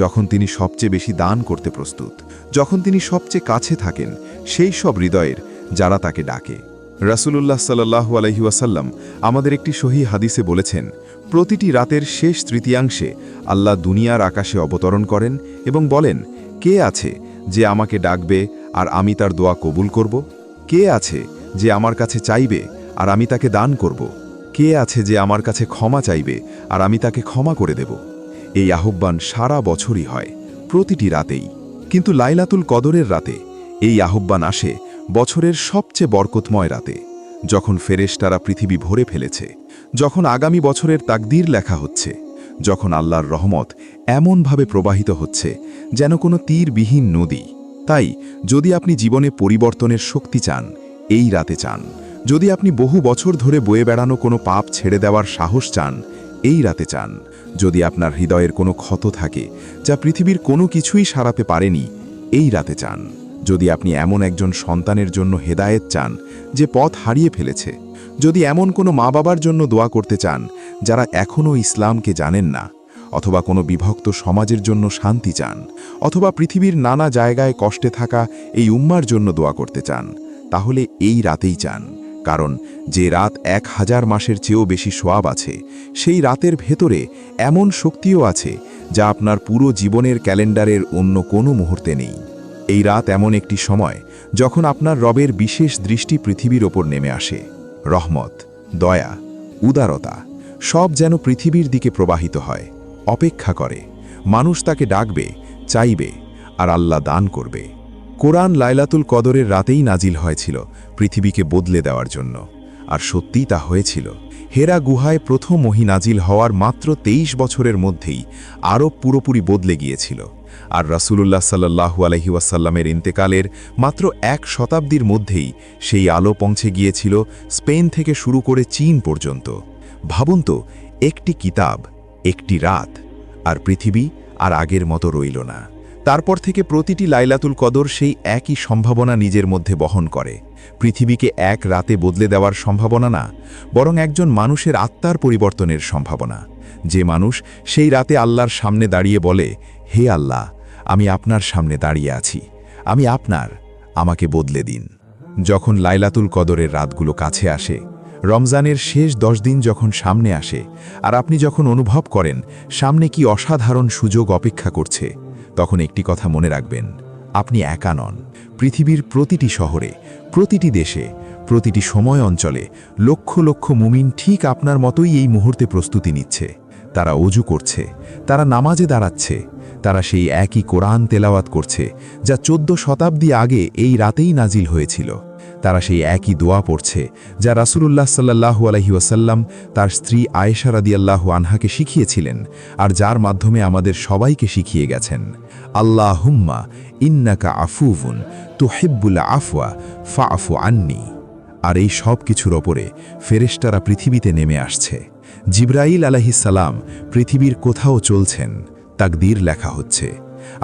যখন তিনি সবচেয়ে বেশি দান করতে প্রস্তুত, যখন তিনি সবচেয়ে কাছে থাকেন সেই সব হৃদয়ের যারা তাকে ডাকে। রাসূলুল্লাহ সাল্লাল্লাহু আলাইহি ওয়াসাল্লাম আমাদের একটি সহিহ হাদিসে বলেছেন, প্রতিটি রাতের শেষ তৃতীয়াংশে আল্লাহ দুনিয়ার আকাশে অবতরণ করেন এবং বলেন, কে আছে যে আমাকে ডাকবে আর আমি তার দোয়া কবুল করব? কে আছে যে আমার কাছে চাইবে আর আমি তাকে দান করব? কে আছে যে আমার কাছে ক্ষমা চাইবে আর আমি তাকে ক্ষমা করে দেব? এই আহ্বান সারা বছরই হয়, প্রতিটি রাতেই। কিন্তু লাইলাতুল কদরের রাতে এই আহ্বান আসে বছরের সবচেয়ে বরকতময় রাতে, যখন ফেরেশতারা পৃথিবী ভরে ফেলেছে, যখন আগামী বছরের তাকদীর লেখা হচ্ছে, যখন আল্লাহর রহমত এমনভাবে প্রবাহিত হচ্ছে যেন কোনো তীরবিহীন নদী। তাই যদি আপনি জীবনে পরিবর্তনের শক্তি চান, এই রাতে চান। যদি আপনি বহু বছর ধরে বয়ে বেড়ানো কোনো পাপ ছেড়ে দেওয়ার সাহস চান, এই রাতে চান। যদি আপনার হৃদয়ের কোনো ক্ষত থাকে যা পৃথিবীর কোনো কিছুই সারাতে পারেনি, এই রাতে চান। যদি আপনি এমন একজন সন্তানের জন্য হেদায়েত চান যে পথ হারিয়ে ফেলেছে, যদি এমন কোনো মা বাবার জন্য দোয়া করতে চান যারা এখনও ইসলামকে জানেন না, অথবা কোনো বিভক্ত সমাজের জন্য শান্তি চান, অথবা পৃথিবীর নানা জায়গায় কষ্টে থাকা এই উম্মার জন্য দোয়া করতে চান, তাহলে এই রাতেই চান। কারণ যে রাত 1000 মাসের চেয়েও বেশি সোয়াব আছে, সেই রাতের ভেতরে এমন শক্তিও আছে যা আপনার পুরো জীবনের ক্যালেন্ডারের অন্য কোনো মুহূর্তে নেই। এই রাত এমন একটি সময় যখন আপনার রবের বিশেষ দৃষ্টি পৃথিবীর ওপর নেমে আসে। রহমত, দয়া, উদারতা সব যেন পৃথিবীর দিকে প্রবাহিত হয়, অপেক্ষা করে। মানুষ তাকে ডাকবে, চাইবে, আর আল্লাহ দান করবে। কোরআন লাইলাতুল কদরের রাতেই নাজিল হয়েছিল পৃথিবীকে বদলে দেওয়ার জন্য, আর সত্যিই তা হয়েছিল। হেরা গুহায় প্রথম ওহী নাজিল হওয়ার মাত্র 23 বছরের মধ্যেই আরব পুরোপুরি বদলে গিয়েছিল। আর রাসূলুল্লাহ সাল্লাল্লাহু আলাইহি ওয়াসাল্লামের ইন্তেকালের মাত্র 1 শতাব্দীর মধ্যেই সেই আলো পৌঁছে গিয়েছিল স্পেন থেকে শুরু করে চীন পর্যন্ত। ভাবুন তো, একটি কিতাব, একটি রাত, আর পৃথিবী আর আগের মতো রইল না। তারপর থেকে প্রতিটি লাইলাতুল কদর সেই একই সম্ভাবনা নিজের মধ্যে বহন করে। পৃথিবীকে এক রাতে বদলে দেওয়ার সম্ভাবনা না, বরং একজন মানুষের আত্মার পরিবর্তনের সম্ভাবনা। যে মানুষ সেই রাতে আল্লাহর সামনে দাঁড়িয়ে বলে, হে আল্লাহ, আমি আপনার সামনে দাঁড়িয়ে আছি, আমি আপনার, আমাকে বদলে দিন। যখন লাইলাতুল কদরের রাতগুলো কাছে আসে, রমজানের শেষ 10 দিন যখন সামনে আসে, আর আপনি যখন অনুভব করেন সামনে কি অসাধারণ সুযোগ অপেক্ষা করছে, তখন একটি কথা মনে রাখবেন, আপনি একা নন। পৃথিবীর প্রতিটি শহরে, প্রতিটি দেশে, প্রতিটি সময় অঞ্চলে লক্ষ লক্ষ মুমিন ঠিক আপনার মতোই এই মুহূর্তে প্রস্তুতি নিচ্ছে। তারা অজু করছে, তারা নামাজে দাঁড়াচ্ছে, তারা সেই একই কোরআন তেলাওয়াত করছে যা 14 শতাব্দী আগে এই রাতেই নাজিল হয়েছিল। তারা সেই একই দোয়া পড়ছে যা রাসূলুল্লাহ সাল্লাল্লাহু আলাইহি ওয়াসাল্লাম তার স্ত্রী আয়েশা রাদিয়াল্লাহু আনহাকে শিখিয়েছিলেন, আর যার মাধ্যমে আমাদের সবাইকে শিখিয়ে গেছেন। আল্লাহুম্মা ইন্নাকা আফুউন তুহিব্বুল আফওয়া ফাআফু আন্নি। আর এই সব কিছুর ওপরে ফেরেশতারা পৃথিবীতে নেমে আসছে। জিবরাইল আলাইহিস সালাম পৃথিবীর কোথাও চলছেন, তাকদীর লেখা হচ্ছে,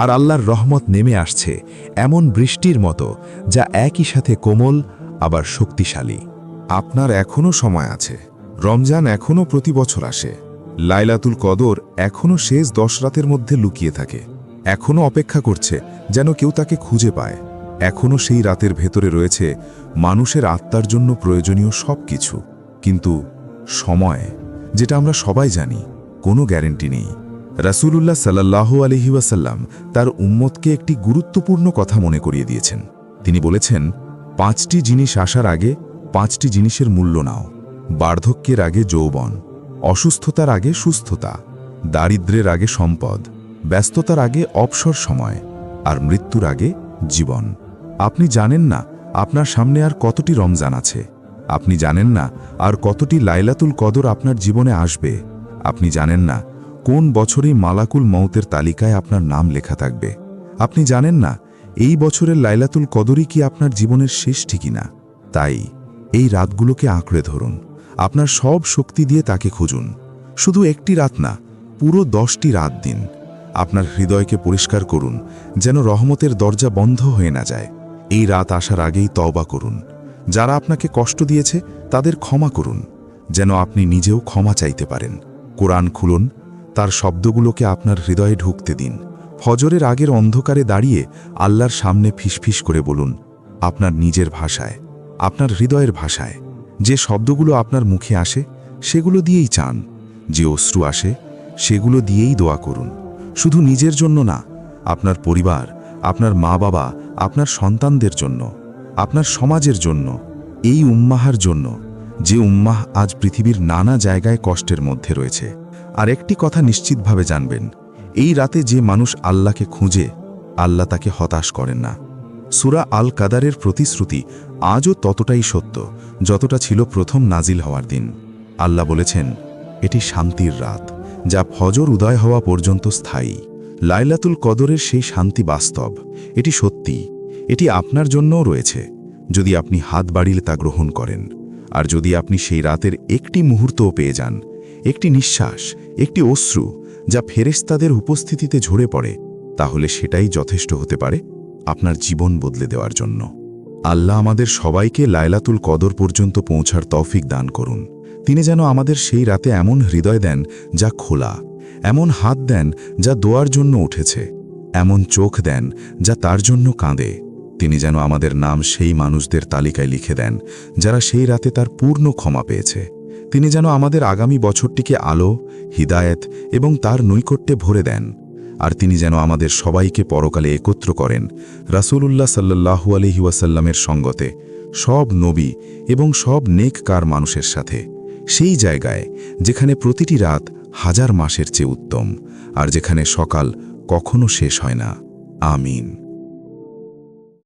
আর আল্লাহর রহমত নেমে আসছে এমন বৃষ্টির মতো যা একই সাথে কোমল আবার শক্তিশালী। আপনার এখনও সময় আছে। রমজান এখনও প্রতি বছর আসে। লাইলাতুল কদর এখনও শেষ 10 রাতের মধ্যে লুকিয়ে থাকে, এখনও অপেক্ষা করছে যেন কেউ তাকে খুঁজে পায়। এখনও সেই রাতের ভেতরে রয়েছে মানুষের আত্মার জন্য প্রয়োজনীয় সব কিছু। কিন্তু সময়, যেটা আমরা সবাই জানি, কোনো গ্যারেন্টি নেই। রাসূলুল্লাহ সাল্লাল্লাহু আলাইহি ওয়াসাল্লাম তার উম্মতকে একটি গুরুত্বপূর্ণ কথা মনে করিয়ে দিয়েছেন। তিনি বলেছেন, 5টি জিনিস আসার আগে 5টি জিনিসের মূল্য নাও। বার্ধক্যের আগে যৌবন, অসুস্থতার আগে সুস্থতা, দারিদ্র্যের আগে সম্পদ, ব্যস্ততার আগে অবসর সময়, আর মৃত্যুর আগে জীবন। আপনি জানেন না আপনার সামনে আর কতটি রমজান আছে। আপনি জানেন না আর কতটি লাইলাতুল কদর আপনার জীবনে আসবে। আপনি জানেন না কোন বছরই মালাকুল মউতের তালিকায় আপনার নাম লেখা থাকবে। আপনি জানেন না এই বছরের লাইলাতুল কদরই কি আপনার জীবনের শেষটি কিনা। তাই এই রাতগুলোকে আঁকড়ে ধরুন, আপনার সব শক্তি দিয়ে তাকে খুঁজুন। শুধু একটি রাত না, পুরো 10টি রাত দিন। আপনার হৃদয়কে পরিষ্কার করুন যেন রহমতের দরজা বন্ধ হয়ে না যায়। এই রাত আসার আগেই তওবা করুন। যারা আপনাকে কষ্ট দিয়েছে তাদের ক্ষমা করুন, যেন আপনি নিজেও ক্ষমা চাইতে পারেন। কোরআন খুলুন, তার শব্দগুলোকে আপনার হৃদয়ে ঢুকতে দিন। ফজরের আগের অন্ধকারে দাঁড়িয়ে আল্লাহর সামনে ফিসফিস করে বলুন, আপনার নিজের ভাষায়, আপনার হৃদয়ের ভাষায়। যে শব্দগুলো আপনার মুখে আসে সেগুলো দিয়েই চান, যে অশ্রু আসে সেগুলো দিয়েই দোয়া করুন। শুধু নিজের জন্য না, আপনার পরিবার, আপনার মা বাবা, আপনার সন্তানদের জন্য, আপনার সমাজের জন্য, এই উম্মাহার জন্য, যে উম্মাহ আজ পৃথিবীর নানা জায়গায় কষ্টের মধ্যে রয়েছে। আর একটি কথা নিশ্চিতভাবে জানবেন, এই রাতে যে মানুষ আল্লাহকে খুঁজে, আল্লাহ তাকে হতাশ করেন না। সূরা আল কাদারের প্রতিশ্রুতি আজও ততটাই সত্য যতটা ছিল প্রথম নাজিল হওয়ার দিন। আল্লাহ বলেছেন, এটি শান্তির রাত যা ফজর উদয় হওয়া পর্যন্ত স্থায়ী। লাইলাতুল কদরের সেই শান্তি বাস্তব, এটি সত্যি, এটি আপনার জন্যও রয়েছে যদি আপনি হাত বাড়িয়ে তা গ্রহণ করেন। আর যদি আপনি সেই রাতের একটি মুহূর্তও পেয়ে যান, একটি নিঃশ্বাস, একটি অশ্রু যা ফেরেশতাদের উপস্থিতিতে ঝরে পড়ে, তাহলে সেটাই যথেষ্ট হতে পারে আপনার জীবন বদলে দেওয়ার জন্য। আল্লাহ আমাদের সবাইকে লাইলাতুল কদর পর্যন্ত পৌঁছার তৌফিক দান করুন। তিনি যেন আমাদের সেই রাতে এমন হৃদয় দেন যা খোলা, এমন হাত দেন যা দোয়ার জন্য উঠেছে, এমন চোখ দেন যা তার জন্য কাঁদে। তিনি যেন আমাদের নাম সেই মানুষদের তালিকায় লিখে দেন যারা সেই রাতে তার পূর্ণ ক্ষমা পেয়েছে। তিনি যেন আমাদের আগামী বছরটিকে আলো, হিদায়েত এবং তার নৈকট্যে ভরে দেন। আর তিনি যেন আমাদের সবাইকে পরকালে একত্র করেন রাসূলুল্লাহ সাল্লাল্লাহু আলাইহি ওয়াসাল্লামের সঙ্গতে, সব নবী এবং সব নেককার মানুষের সাথে, সেই জায়গায় যেখানে প্রতিটি রাত 1000 মাসের চেয়ে উত্তম, আর যেখানে সকাল কখনো শেষ হয় না। আমিন।